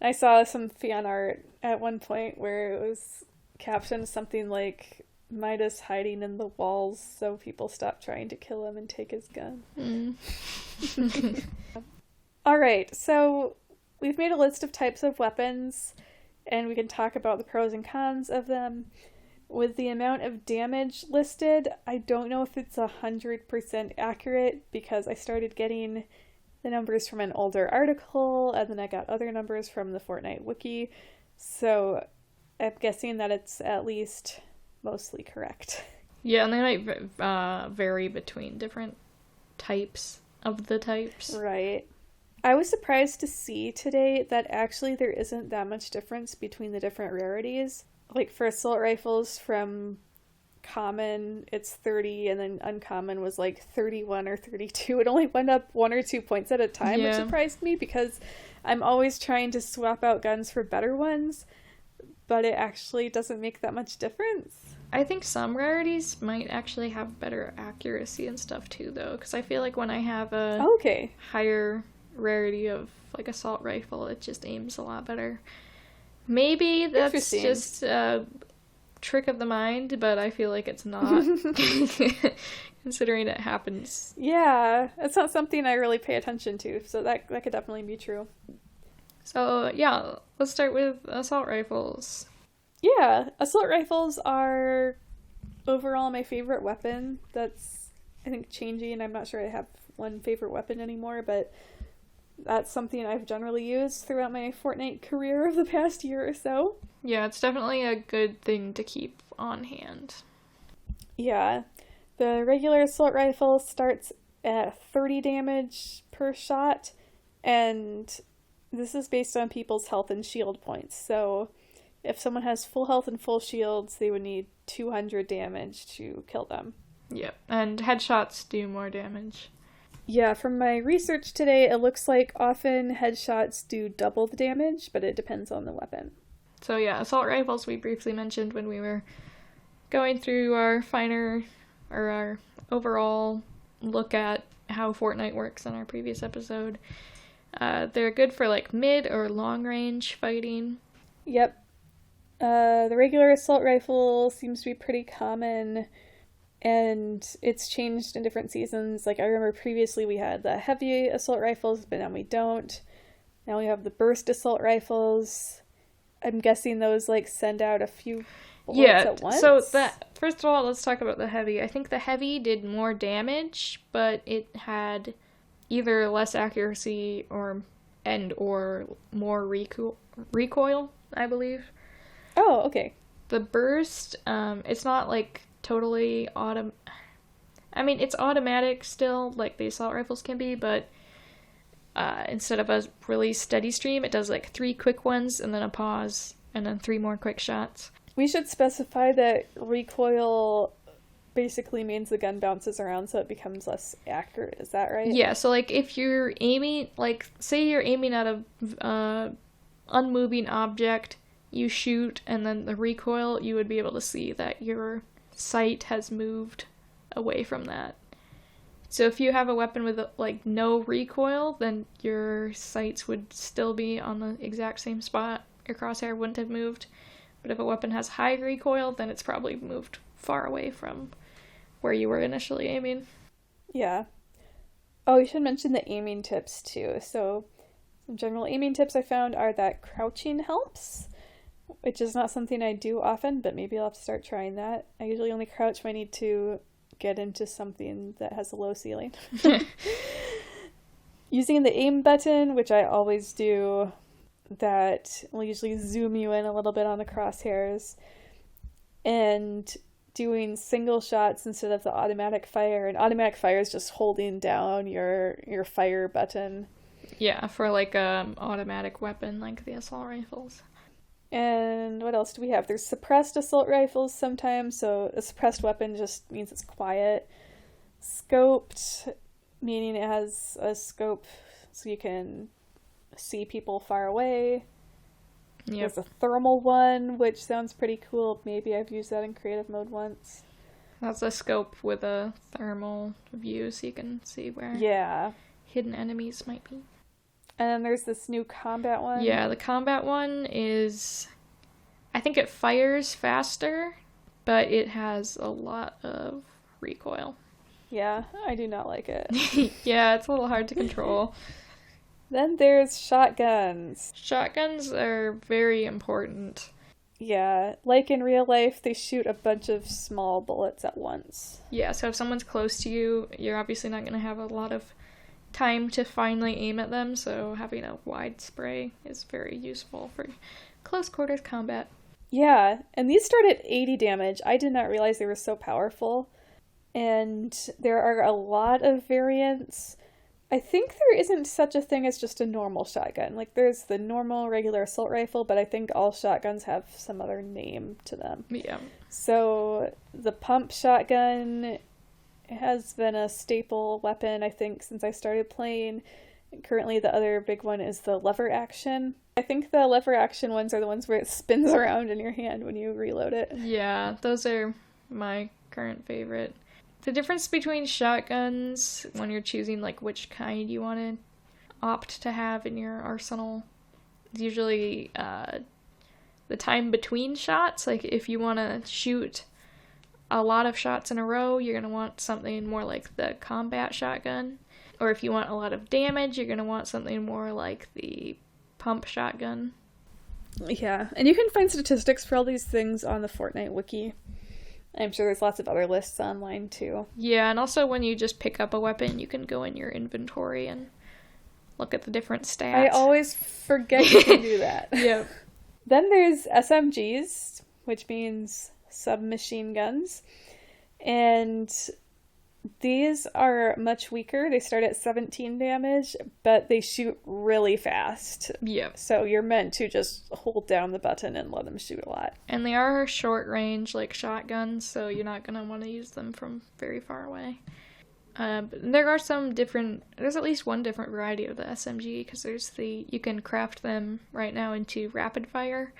I saw some fan art at one point where it was captioned something like, Midas hiding in the walls so people stop trying to kill him and take his gun. All right, so we've made a list of types of weapons, and we can talk about the pros and cons of them. With the amount of damage listed, I don't know if it's 100% accurate because I started getting the numbers from an older article, and then I got other numbers from the Fortnite wiki, so I'm guessing that it's at least mostly correct. Yeah, and they might vary between different types of the types. Right. I was surprised to see today that actually there isn't that much difference between the different rarities. Like for assault rifles from common, it's 30, and then uncommon was like 31 or 32. It only went up 1 or 2 points at a time, which surprised me because I'm always trying to swap out guns for better ones, but it actually doesn't make that much difference. I think some rarities might actually have better accuracy and stuff too, though, because I feel like when I have a higher rarity of like assault rifle, it just aims a lot better. Maybe that's just a trick of the mind, but I feel like it's not, considering it happens. Yeah, it's not something I really pay attention to, so that could definitely be true. So yeah, let's start with assault rifles. Yeah, assault rifles are overall my favorite weapon. That's, I think, changing. I'm not sure I have one favorite weapon anymore, but that's something I've generally used throughout my Fortnite career of the past year or so. Yeah, it's definitely a good thing to keep on hand. Yeah, the regular assault rifle starts at 30 damage per shot, and this is based on people's health and shield points. So if someone has full health and full shields, they would need 200 damage to kill them. Yep, and headshots do more damage. Yeah, from my research today, it looks like often headshots do double the damage, but it depends on the weapon. So yeah, assault rifles we briefly mentioned when we were going through our our overall look at how Fortnite works in our previous episode. They're good for like mid or long range fighting. Yep. The regular assault rifle seems to be pretty common, and it's changed in different seasons. Like I remember previously we had the heavy assault rifles, but now we don't. Now we have the burst assault rifles. I'm guessing those like send out a few bullets at once. So first of all, let's talk about the heavy. I think the heavy did more damage, but it had either less accuracy or more recoil, I believe. Oh, okay. The burst, it's not like totally I mean, it's automatic still, like the assault rifles can be, but instead of a really steady stream, it does like 3 quick ones and then a pause and then 3 more quick shots. We should specify that recoil basically means the gun bounces around so it becomes less accurate. Is that right? Yeah, so like if you're aiming, like say you're aiming at a unmoving object, you shoot, and then the recoil, you would be able to see that your sight has moved away from that. So if you have a weapon with like no recoil, then your sights would still be on the exact same spot. Your crosshair wouldn't have moved. But if a weapon has high recoil, then it's probably moved far away from where you were initially aiming. Yeah. Oh, you should mention the aiming tips too. So some general aiming tips I found are that crouching helps, which is not something I do often, but maybe I'll have to start trying that. I usually only crouch when I need to get into something that has a low ceiling. Using the aim button, which I always do, that will usually zoom you in a little bit on the crosshairs, and doing single shots instead of the automatic fire. And automatic fire is just holding down your fire button. Yeah, for like a automatic weapon like the assault rifles. And what else do we have? There's suppressed assault rifles sometimes, so a suppressed weapon just means it's quiet. Scoped, meaning it has a scope so you can see people far away. Yep. There's a thermal one, which sounds pretty cool. Maybe I've used that in creative mode once. That's a scope with a thermal view, so you can see where hidden enemies might be. And then there's this new combat one. Yeah, the combat one is, I think it fires faster, but it has a lot of recoil. Yeah, I do not like it. Yeah, it's a little hard to control. Then there's shotguns. Shotguns are very important. Yeah, like in real life, they shoot a bunch of small bullets at once. Yeah, so if someone's close to you, you're obviously not going to have a lot of time to finally aim at them, so having a wide spray is very useful for close quarters combat. Yeah, and these start at 80 damage. I did not realize they were so powerful. And there are a lot of variants. I think there isn't such a thing as just a normal shotgun. Like, there's the normal regular assault rifle, but I think all shotguns have some other name to them. Yeah. So, the pump shotgun has been a staple weapon, I think, since I started playing. Currently, the other big one is the lever action. I think the lever action ones are the ones where it spins around in your hand when you reload it. Yeah, those are my current favorite. The difference between shotguns when you're choosing like which kind you want to opt to have in your arsenal is usually the time between shots. Like if you want to shoot a lot of shots in a row, you're going to want something more like the combat shotgun. Or if you want a lot of damage, you're going to want something more like the pump shotgun. Yeah, and you can find statistics for all these things on the Fortnite wiki. I'm sure there's lots of other lists online too. Yeah, and also when you just pick up a weapon, you can go in your inventory and look at the different stats. I always forget you can do that. Yep. Then there's SMGs, which means submachine guns. And these are much weaker. They start at 17 damage, but they shoot really fast. Yep. So you're meant to just hold down the button and let them shoot a lot. And they are short range, like shotguns, so you're not going to want to use them from very far away. But there are there's at least one different variety of the SMG, because you can craft them right now into rapid fire.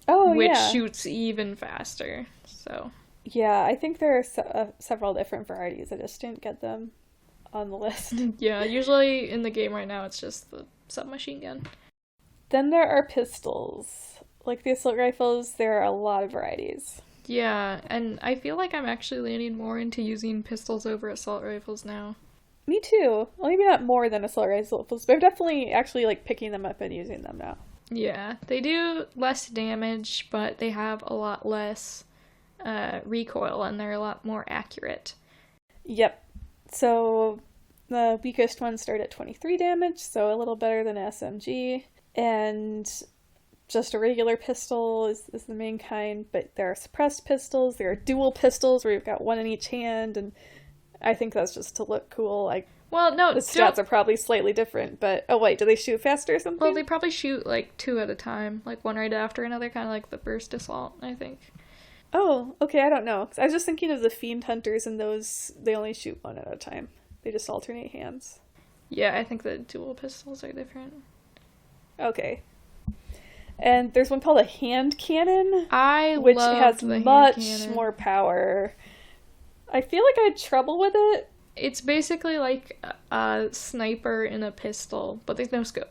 Oh, which yeah. shoots even faster, so... Yeah, I think there are several different varieties. I just didn't get them on the list. Yeah, usually in the game right now it's just the submachine gun. Then there are pistols. Like the assault rifles, there are a lot of varieties. Yeah, and I feel like I'm actually leaning more into using pistols over assault rifles now. Me too. Well, maybe not more than assault rifles, but I'm definitely actually like picking them up and using them now. Yeah, they do less damage, but they have a lot less recoil, and they're a lot more accurate. Yep. So the weakest ones start at 23 damage, so a little better than SMG. And just a regular pistol is the main kind, but there are suppressed pistols, there are dual pistols where you've got one in each hand, and I think that's just to look cool. Well, no, the stats are probably slightly different, but oh wait, do they shoot faster or something? Well, they probably shoot like two at a time, like one right after another, kind of like the burst assault, I think. Oh, okay, I don't know. 'Cause I was just thinking of the fiend hunters, and those, they only shoot one at a time. They just alternate hands. Yeah, I think the dual pistols are different. Okay. And there's one called a hand cannon, which has much more power. I feel like I had trouble with it. It's basically like a sniper in a pistol, but there's no scope.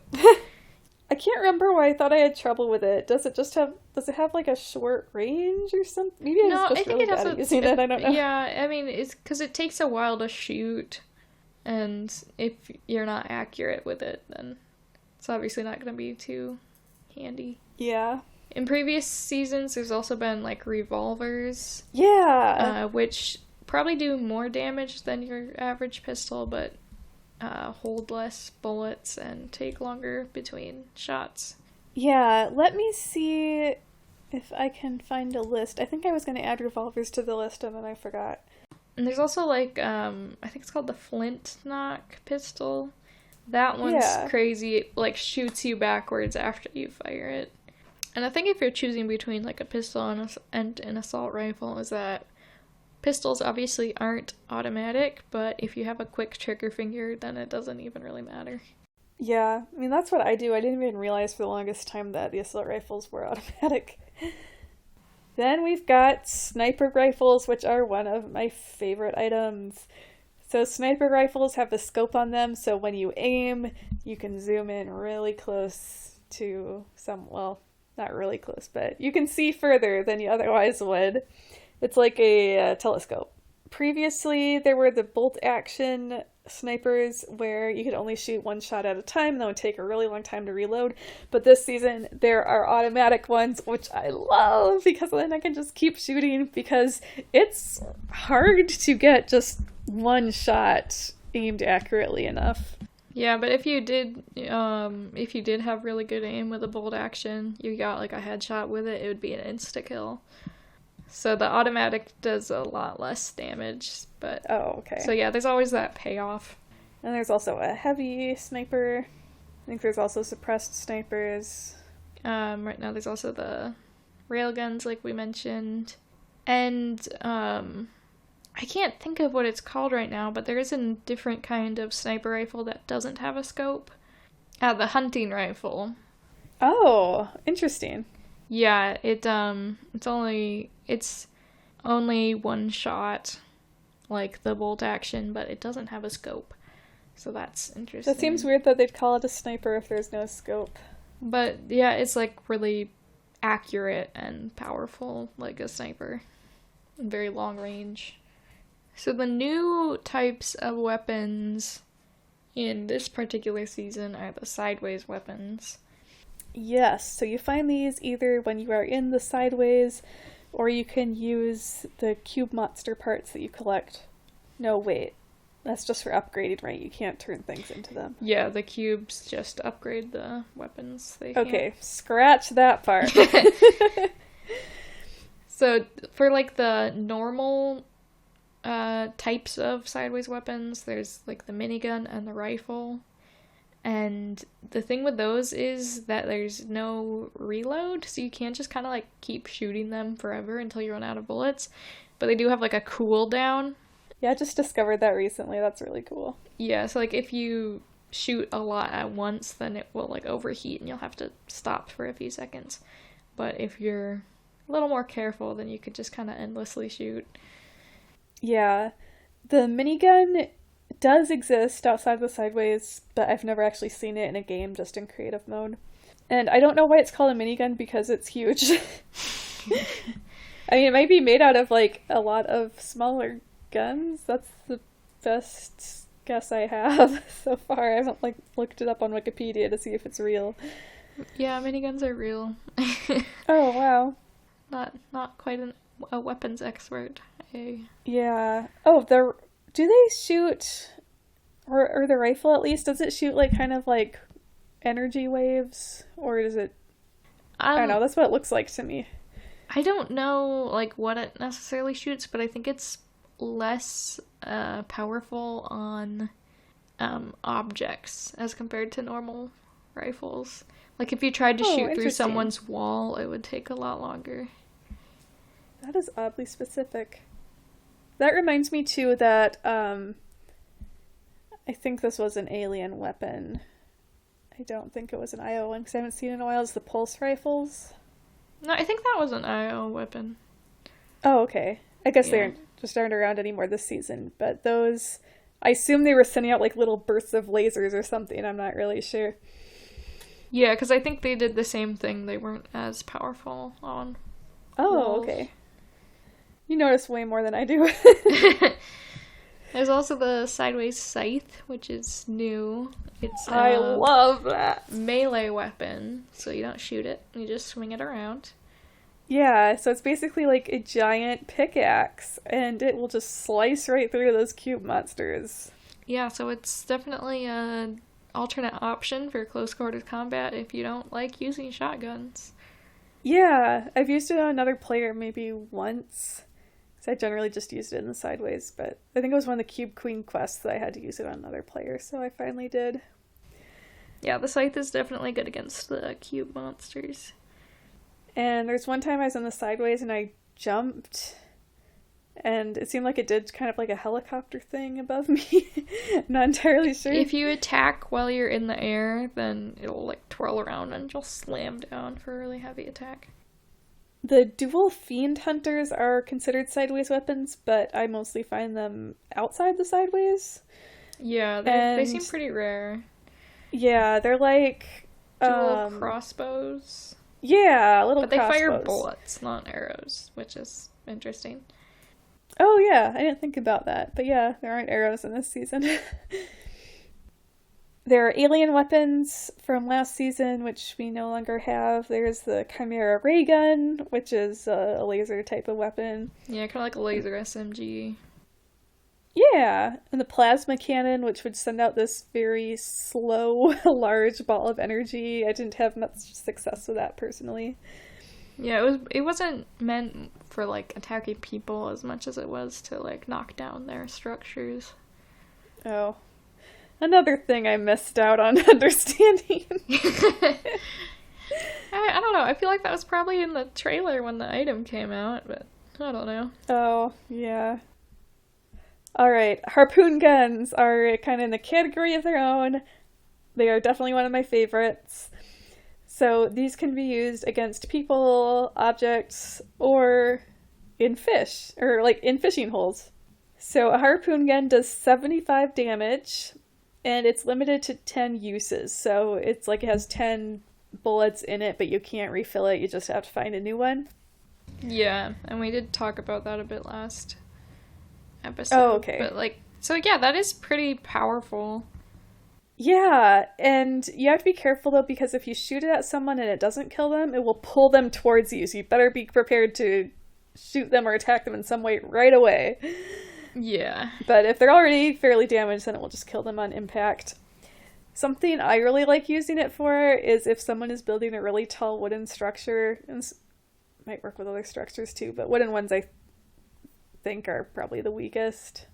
I can't remember why I thought I had trouble with it. Does it have like a short range or something? Maybe I was just really bad at using it, I don't know. Yeah, I mean, it's because it takes a while to shoot, and if you're not accurate with it, then it's obviously not going to be too handy. Yeah. In previous seasons, there's also been like revolvers. Yeah. Which probably do more damage than your average pistol, but hold less bullets and take longer between shots. Yeah, let me see if I can find a list. I think I was going to add revolvers to the list and then I forgot. And there's also like, I think it's called the flint knock pistol. That one's crazy. It like shoots you backwards after you fire it. And I think if you're choosing between like a pistol and an assault rifle, is that pistols obviously aren't automatic, but if you have a quick trigger finger, then it doesn't even really matter. Yeah, I mean, that's what I do. I didn't even realize for the longest time that the assault rifles were automatic. Then we've got sniper rifles, which are one of my favorite items. So sniper rifles have a scope on them, so when you aim, you can zoom in really close to well, not really close, but you can see further than you otherwise would. It's like a telescope. Previously, there were the bolt action snipers where you could only shoot one shot at a time, and that would take a really long time to reload. But this season, there are automatic ones, which I love because then I can just keep shooting because it's hard to get just one shot aimed accurately enough. Yeah, but if you did have really good aim with a bolt action, you got like a headshot with it, it would be an insta kill. So the automatic does a lot less damage, but Oh, okay. so yeah, there's always that payoff. And there's also a heavy sniper. I think there's also suppressed snipers. Right now there's also the railguns, like we mentioned, and I can't think of what it's called right now, but there is a different kind of sniper rifle that doesn't have a scope. The hunting rifle. Oh, interesting. Yeah, it's only one shot, like the bolt action, but it doesn't have a scope. So that's interesting. That seems weird that they'd call it a sniper if there's no scope. But yeah, it's like really accurate and powerful, like a sniper. Very long range. So the new types of weapons in this particular season are the sideways weapons. Yes, so you find these either when you are in the sideways, or you can use the cube monster parts that you collect. No, wait. That's just for upgrading, right? You can't turn things into them. Yeah, the cubes just upgrade the weapons. Okay, scratch that part. So for like the normal types of sideways weapons, there's like the minigun and the rifle. And the thing with those is that there's no reload, so you can't just kind of like keep shooting them forever until you run out of bullets. But they do have like a cooldown. Yeah, I just discovered that recently. That's really cool. Yeah, so like if you shoot a lot at once, then it will like overheat and you'll have to stop for a few seconds. But if you're a little more careful, then you could just kind of endlessly shoot. Yeah, the minigun does exist outside the sideways, but I've never actually seen it in a game, just in creative mode. And I don't know why it's called a minigun because it's huge. I mean, it might be made out of like a lot of smaller guns. That's the best guess I have so far. I haven't like looked it up on Wikipedia to see if it's real. Yeah, miniguns are real. Oh, wow. Not quite a weapons expert. Yeah. Oh, do they shoot, or the rifle at least, does it shoot like kind of like energy waves, or does it, I don't know, that's what it looks like to me. I don't know like what it necessarily shoots, but I think it's less powerful on objects as compared to normal rifles. Like if you tried to shoot through someone's wall, it would take a lot longer. That is oddly specific. That reminds me too that I think this was an alien weapon. I don't think it was an IO one because I haven't seen it in a while. It's the pulse rifles. No, I think that was an IO weapon. Oh, okay. I guess they just aren't around anymore this season. But those, I assume they were sending out like little bursts of lasers or something. I'm not really sure. Yeah, because I think they did the same thing. They weren't as powerful on walls. Okay. You notice way more than I do. There's also the sideways scythe, which is new. It's I love that. Melee weapon, so you don't shoot it, you just swing it around. Yeah, so it's basically like a giant pickaxe, and it will just slice right through those cube monsters. Yeah, so it's definitely an alternate option for close quarters combat if you don't like using shotguns. Yeah, I've used it on another player maybe once. I generally just used it in the sideways, but I think it was one of the Cube Queen quests that I had to use it on another player, so I finally did. Yeah, the scythe is definitely good against the cube monsters. And there's one time I was in the sideways and I jumped, and it seemed like it did kind of like a helicopter thing above me. I'm not entirely sure. If you attack while you're in the air, then it'll like twirl around and you'll slam down for a really heavy attack. The dual fiend hunters are considered sideways weapons, but I mostly find them outside the sideways. Yeah, they seem pretty rare. Yeah, they're like dual crossbows. Yeah, little crossbows. But they crossbows. fire bullets, not arrows, which is interesting. Oh yeah, I didn't think about that. But yeah, there aren't arrows in this season. There are alien weapons from last season, which we no longer have. There's the Chimera ray gun, which is a laser type of weapon. Yeah, kind of like a laser SMG. Yeah, and the plasma cannon, which would send out this very slow, large ball of energy. I didn't have much success with that personally. Yeah, it wasn't meant for like attacking people as much as it was to like knock down their structures. Oh. Another thing I missed out on understanding. I don't know. I feel like that was probably in the trailer when the item came out, but I don't know. Oh, yeah. Alright, harpoon guns are kind of in the category of their own. They are definitely one of my favorites. So these can be used against people, objects, or in fish, or like in fishing holes. So a harpoon gun does 75 damage, and it's limited to 10 uses. So it's like it has 10 bullets in it, but you can't refill it, you just have to find a new one. Yeah, and we did talk about that a bit last episode. Oh, okay. But like, so yeah, that is pretty powerful. Yeah, and you have to be careful though, because if you shoot it at someone and it doesn't kill them, it will pull them towards you, so you better be prepared to shoot them or attack them in some way right away. Yeah. But if they're already fairly damaged, then it will just kill them on impact. Something I really like using it for is if someone is building a really tall wooden structure, and might work with other structures too, but wooden ones I think are probably the weakest.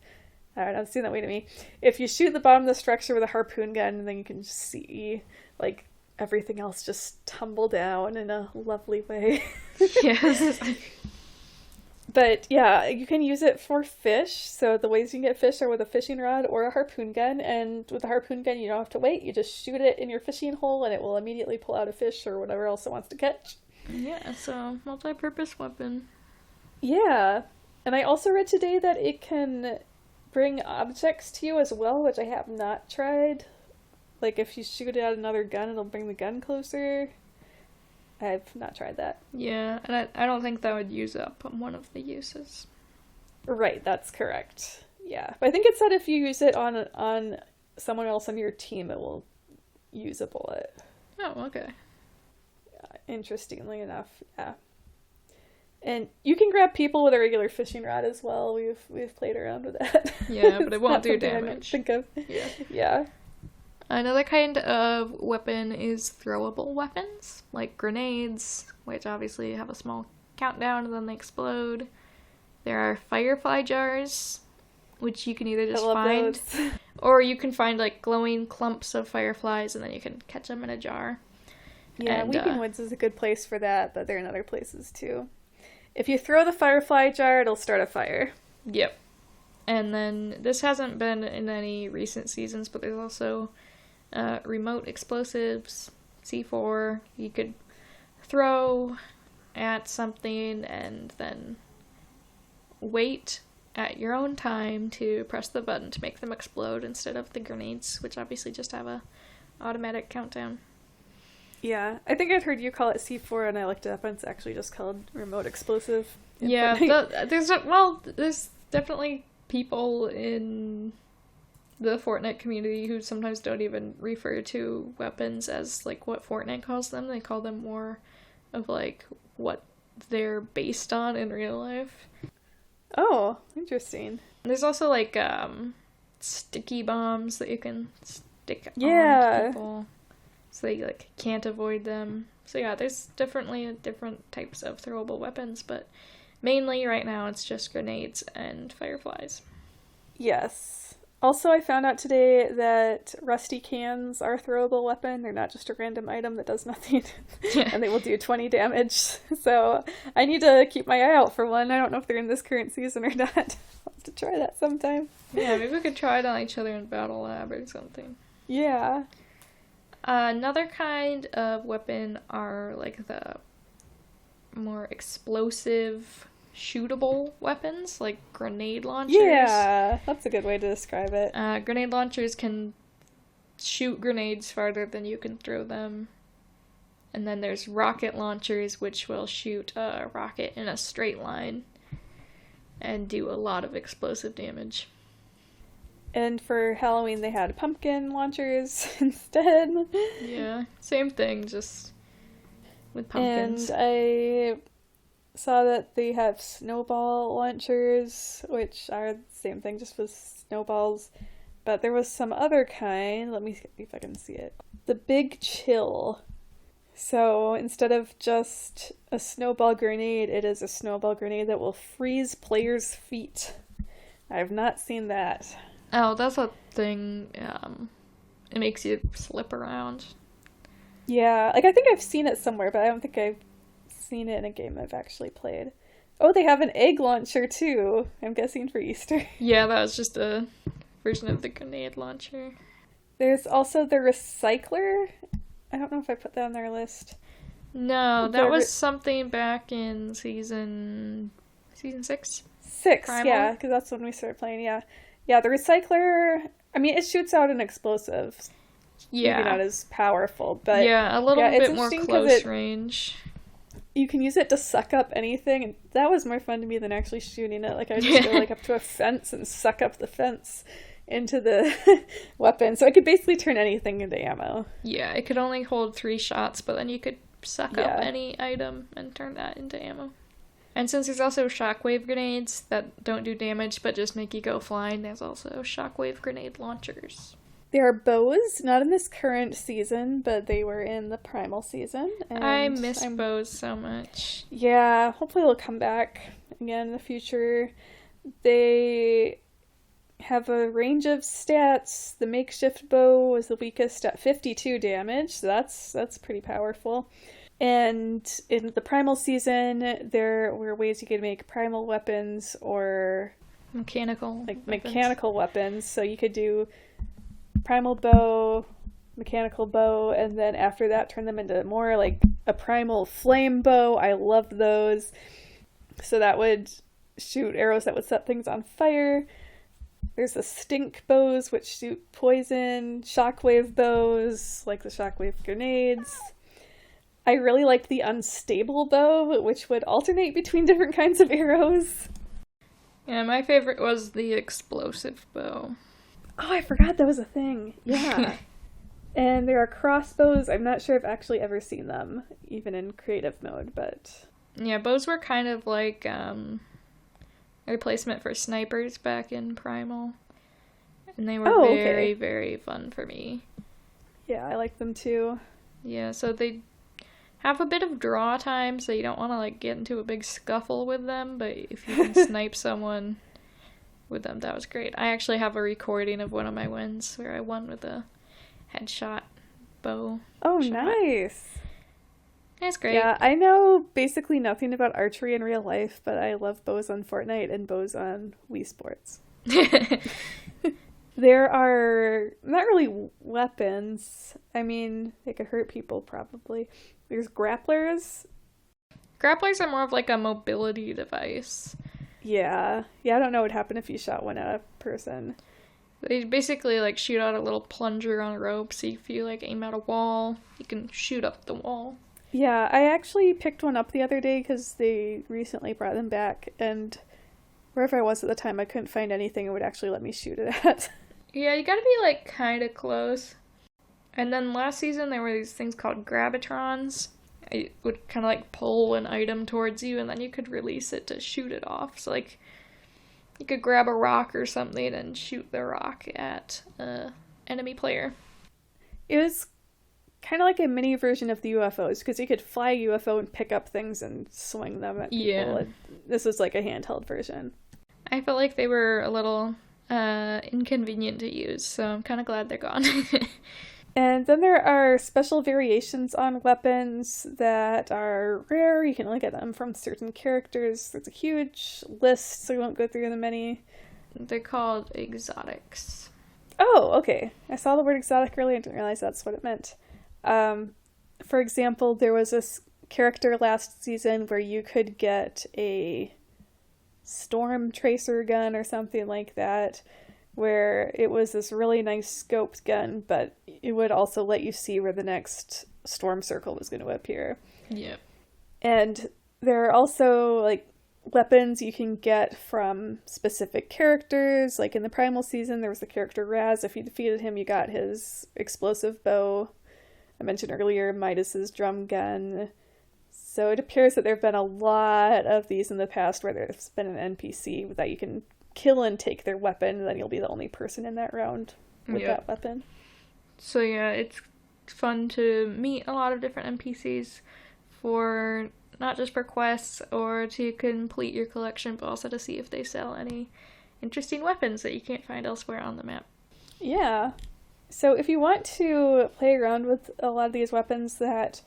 I don't know, it seemed that way to me. If you shoot the bottom of the structure with a harpoon gun, then you can just see, like, everything else just tumble down in a lovely way. Yes. But yeah, you can use it for fish. So the ways you can get fish are with a fishing rod or a harpoon gun. And with the harpoon gun, you don't have to wait. You just shoot it in your fishing hole and it will immediately pull out a fish or whatever else it wants to catch. Yeah, so multi-purpose weapon. Yeah. And I also read today that it can bring objects to you as well, which I have not tried. Like if you shoot it at another gun, it'll bring the gun closer. I've not tried that. Yeah, and I don't think that would use up one of the uses. Right, that's correct. Yeah, but I think it said if you use it on someone else on your team, it will use a bullet. Oh, okay. Interestingly enough, yeah. And you can grab people with a regular fishing rod as well. We've played around with that. Yeah, but it won't do damage. Think of. Yeah. Yeah. Another kind of weapon is throwable weapons, like grenades, which obviously have a small countdown and then they explode. There are firefly jars, which you can either just find, or you can find like glowing clumps of fireflies and then you can catch them in a jar. Yeah, and, Weeping Woods is a good place for that, but they're in other places too. If you throw the firefly jar, it'll start a fire. Yep. And then this hasn't been in any recent seasons, but there's also remote explosives, C4, you could throw at something and then wait at your own time to press the button to make them explode instead of the grenades, which obviously just have a automatic countdown. Yeah, I think I'd heard you call it C4 and I looked it up and it's actually just called remote explosive. Yeah, there's definitely people in the Fortnite community who sometimes don't even refer to weapons as like what Fortnite calls them. They call them more of like what they're based on in real life. Oh, interesting. There's also like sticky bombs that you can stick on people so they like can't avoid them. So yeah, there's definitely different types of throwable weapons, but mainly right now it's just grenades and fireflies. Yes. Also, I found out today that rusty cans are a throwable weapon. They're not just a random item that does nothing. And they will do 20 damage. So I need to keep my eye out for one. I don't know if they're in this current season or not. I'll have to try that sometime. Yeah, maybe we could try it on each other in Battle Lab or something. Yeah. Another kind of weapon are like the more explosive, shootable weapons, like grenade launchers. Yeah, that's a good way to describe it. Grenade launchers can shoot grenades farther than you can throw them. And then there's rocket launchers, which will shoot a rocket in a straight line. and do a lot of explosive damage. And for Halloween, they had pumpkin launchers instead. Yeah, same thing, just with pumpkins. And I saw that they have snowball launchers, which are the same thing, just with snowballs. But there was some other kind. Let me see if I can see it. The Big Chill. So instead of just a snowball grenade, it is a snowball grenade that will freeze players' feet. I have not seen that. Oh, that's a thing. It makes you slip around. Yeah, like I think I've seen it somewhere, but I don't think I've seen it in a game I've actually played. Oh, they have an egg launcher too. I'm guessing for Easter. Yeah, that was just a version of the grenade launcher. There's also the recycler. I don't know if I put that on their list. No, that was something back in season 6? 6, Primal? yeah, because that's when we started playing, yeah. Yeah, the recycler, I mean, it shoots out an explosive. Yeah. Maybe not as powerful, but... Yeah, a little bit more close range. You can use it to suck up anything, and that was more fun to me than actually shooting it. Like, I just go, like, up to a fence and suck up the fence into the weapon. So I could basically turn anything into ammo. Yeah, it could only hold 3 shots, but then you could suck up any item and turn that into ammo. And since there's also shockwave grenades that don't do damage but just make you go flying, there's also shockwave grenade launchers. There are bows, not in this current season, but they were in the Primal season. And I miss bows so much. Yeah, hopefully they'll come back again in the future. They have a range of stats. The makeshift bow was the weakest at 52 damage, so that's pretty powerful. And in the Primal season, there were ways you could make primal weapons or mechanical weapons. So you could do primal bow, mechanical bow, and then after that turn them into more like a primal flame bow. I loved those. So that would shoot arrows that would set things on fire. There's the stink bows, which shoot poison, shockwave bows, like the shockwave grenades. I really liked the unstable bow, which would alternate between different kinds of arrows. Yeah, my favorite was the explosive bow. Oh, I forgot that was a thing. Yeah. And there are crossbows. I'm not sure I've actually ever seen them, even in creative mode, but... Yeah, bows were kind of like a replacement for snipers back in Primal. And they were very, very fun for me. Yeah, I like them too. Yeah, so they have a bit of draw time, so you don't want to like get into a big scuffle with them, but if you can snipe someone with them, that was great. I actually have a recording of one of my wins where I won with a headshot bow. Oh, nice. That's great. Yeah, I know basically nothing about archery in real life, but I love bows on Fortnite and bows on Wii Sports. There are not really weapons. I mean, they could hurt people probably. There's grapplers. Grapplers are more of like a mobility device. Yeah. Yeah, I don't know what happened if you shot one at a person. They basically like shoot out a little plunger on a rope, so if you like aim at a wall, you can shoot up the wall. Yeah, I actually picked one up the other day because they recently brought them back, and wherever I was at the time, I couldn't find anything it would actually let me shoot it at. Yeah, you gotta be like kind of close. And then last season there were these things called gravitrons. It would kind of like pull an item towards you, and then you could release it to shoot it off. So like you could grab a rock or something and shoot the rock at an enemy player. It was kind of like a mini version of the UFOs, because you could fly a UFO and pick up things and swing them at people. Yeah. This was like a handheld version. I felt like they were a little inconvenient to use, so I'm kind of glad they're gone. And then there are special variations on weapons that are rare. You can only get them from certain characters. There's a huge list, so we won't go through them any. They're called exotics. Oh, okay. I saw the word exotic earlier and didn't realize that's what it meant. For example, there was this character last season where you could get a storm tracer gun or something like that, where it was this really nice scoped gun, but it would also let you see where the next storm circle was going to appear. Yeah. And there are also like weapons you can get from specific characters. Like in the Primal season, there was the character Raz. If you defeated him, you got his explosive bow. I mentioned earlier Midas's drum gun. So it appears that there have been a lot of these in the past where there's been an NPC that you can kill and take their weapon, and then you'll be the only person in that round with that weapon. So yeah, it's fun to meet a lot of different NPCs for not just for quests or to complete your collection, but also to see if they sell any interesting weapons that you can't find elsewhere on the map. Yeah. So if you want to play around with a lot of these weapons that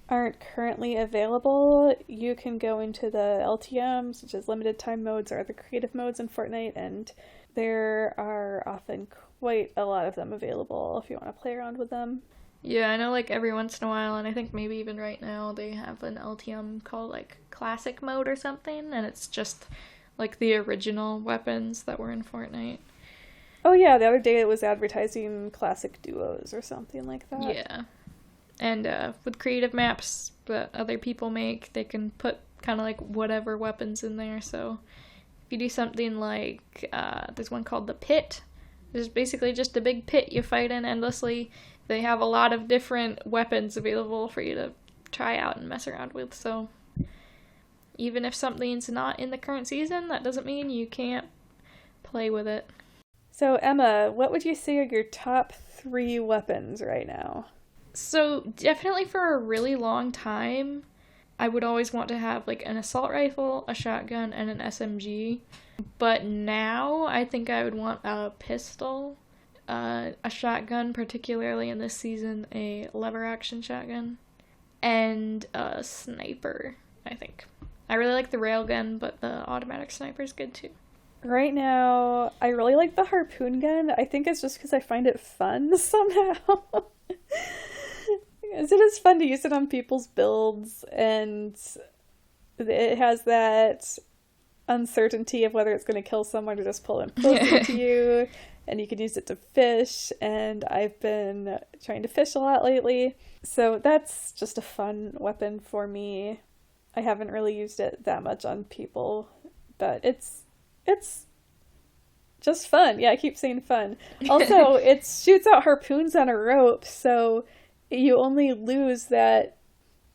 aren't currently available, you can go into the LTMs, which is limited time modes, or the creative modes in Fortnite, and there are often quite a lot of them available if you want to play around with them. Yeah, I know like every once in a while, and I think maybe even right now, they have an LTM called like classic mode or something, and it's just like the original weapons that were in Fortnite. Oh yeah, the other day it was advertising classic duos or something like that. Yeah. And with creative maps that other people make, they can put kind of like whatever weapons in there. So if you do something like, there's one called the Pit. There's basically just a big pit you fight in endlessly. They have a lot of different weapons available for you to try out and mess around with. So even if something's not in the current season, that doesn't mean you can't play with it. So Emma, what would you say are your top 3 weapons right now? So definitely for a really long time, I would always want to have like an assault rifle, a shotgun, and an SMG. But now I think I would want a pistol, a shotgun, particularly in this season, a lever action shotgun, and a sniper, I think. I really like the railgun, but the automatic sniper is good too. Right now, I really like the harpoon gun. I think it's just because I find it fun somehow. It is fun to use it on people's builds, and it has that uncertainty of whether it's going to kill someone or just pull them closer to you, and you can use it to fish, and I've been trying to fish a lot lately, so that's just a fun weapon for me. I haven't really used it that much on people, but it's just fun. Yeah, I keep saying fun. Also, it shoots out harpoons on a rope, so you only lose that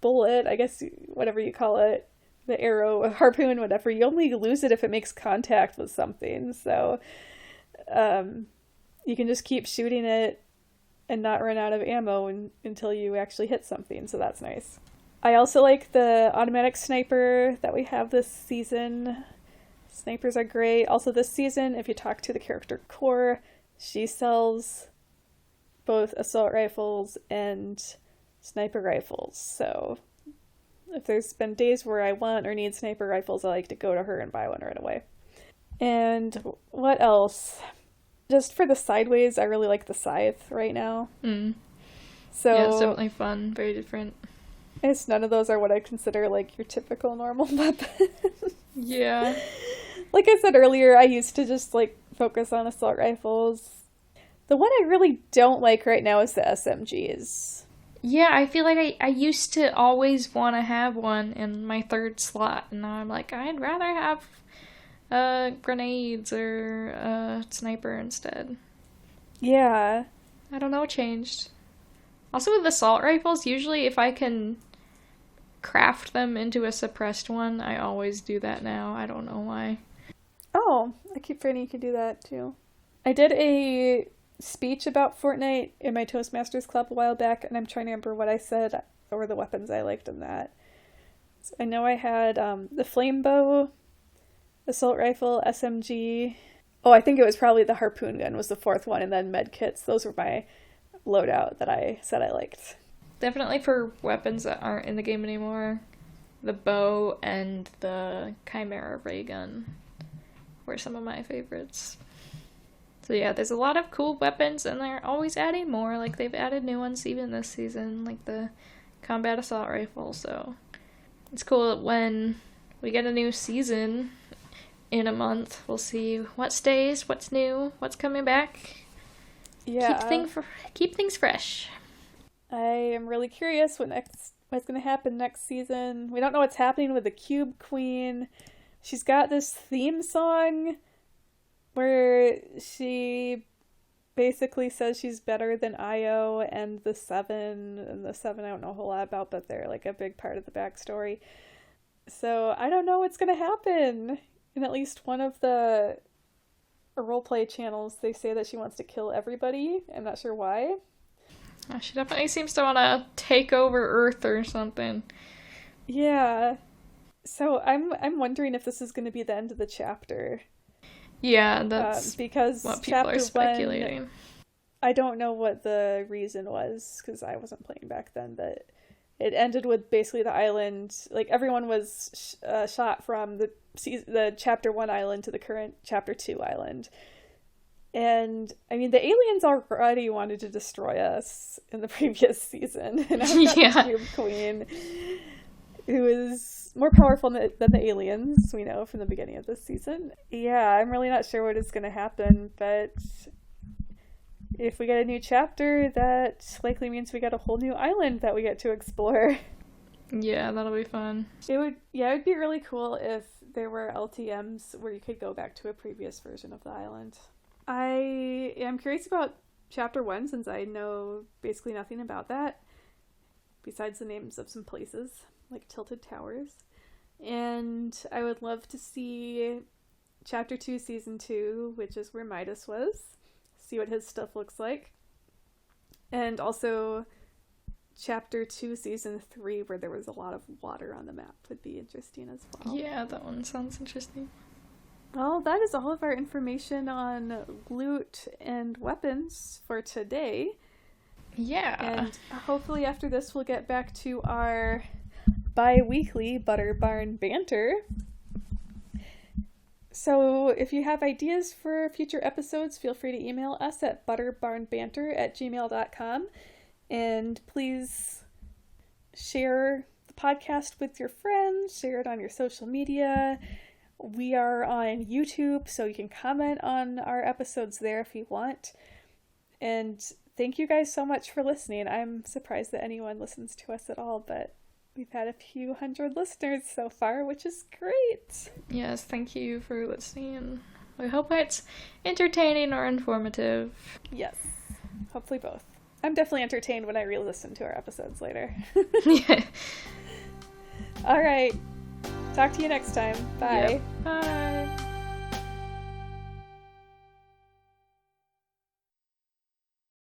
bullet, I guess, whatever you call it, the arrow, harpoon, whatever. You only lose it if it makes contact with something. So you can just keep shooting it and not run out of ammo until you actually hit something. So that's nice. I also like the automatic sniper that we have this season. Snipers are great. Also this season, if you talk to the character Core, she sells both assault rifles and sniper rifles. So if there's been days where I want or need sniper rifles, I like to go to her and buy one right away. And what else? Just for the sideways, I really like the scythe right now. So yeah, it's definitely fun. Very different. It's none of those are what I consider like your typical normal weapon. Yeah. Like I said earlier, I used to just like focus on assault rifles. The one I really don't like right now is the SMGs. Yeah, I feel like I used to always want to have one in my third slot, and now I'm like, I'd rather have grenades or a sniper instead. Yeah. I don't know what changed. Also with assault rifles, usually if I can craft them into a suppressed one, I always do that now. I don't know why. Oh, I keep forgetting you could do that too. I did a speech about Fortnite in my Toastmasters Club a while back, and I'm trying to remember what I said or the weapons I liked in that. So I know I had the flame bow, assault rifle, SMG. Oh, I think it was probably the harpoon gun was the 4th one, and then med kits. Those were my loadout that I said I liked. Definitely for weapons that aren't in the game anymore, the bow and the Chimera ray gun were some of my favorites. So yeah, there's a lot of cool weapons, and they're always adding more. Like, they've added new ones even this season, like the combat assault rifle. So it's cool that when we get a new season in a month, we'll see what stays, what's new, what's coming back. Yeah. Keep things fresh. I am really curious what's going to happen next season. We don't know what's happening with the Cube Queen. she's got this theme song where she basically says she's better than Io and the Seven. And the Seven I don't know a whole lot about, but they're like a big part of the backstory. So I don't know what's going to happen. In at least one of the roleplay channels, they say that she wants to kill everybody. I'm not sure why. She definitely seems to want to take over Earth or something. Yeah. So I'm wondering if this is going to be the end of the chapter. Yeah, that's because what people are speculating. I don't know what the reason was, because I wasn't playing back then, but it ended with basically the island, like everyone was shot from the chapter 1 island to the current chapter 2 island. And I mean, the aliens already wanted to destroy us in the previous season, and I've got the Cube Queen, who is more powerful than the aliens, we know from the beginning of this season. Yeah, I'm really not sure what is going to happen, but if we get a new chapter, that likely means we got a whole new island that we get to explore. Yeah, that'll be fun. It would be really cool if there were LTMs where you could go back to a previous version of the island. I am curious about chapter 1, since I know basically nothing about that, besides the names of some places, like Tilted Towers. And I would love to see chapter 2, season 2, which is where Midas was, see what his stuff looks like. And also chapter 2, season 3, where there was a lot of water on the map, would be interesting as well. Yeah, that one sounds interesting. Well, that is all of our information on loot and weapons for today. Yeah. And hopefully after this we'll get back to our bi-weekly Barn Banter. So if you have ideas for future episodes, feel free to email us at butterbarnbanter@gmail.com. And please share the podcast with your friends, share it on your social media. We are on YouTube, so you can comment on our episodes there if you want. And thank you guys so much for listening. I'm surprised that anyone listens to us at all, but we've had a few hundred listeners so far, which is great. Yes, thank you for listening. We hope it's entertaining or informative. Yes, hopefully both. I'm definitely entertained when I re-listen to our episodes later. Yeah. All right. Talk to you next time. Bye. Yep. Bye.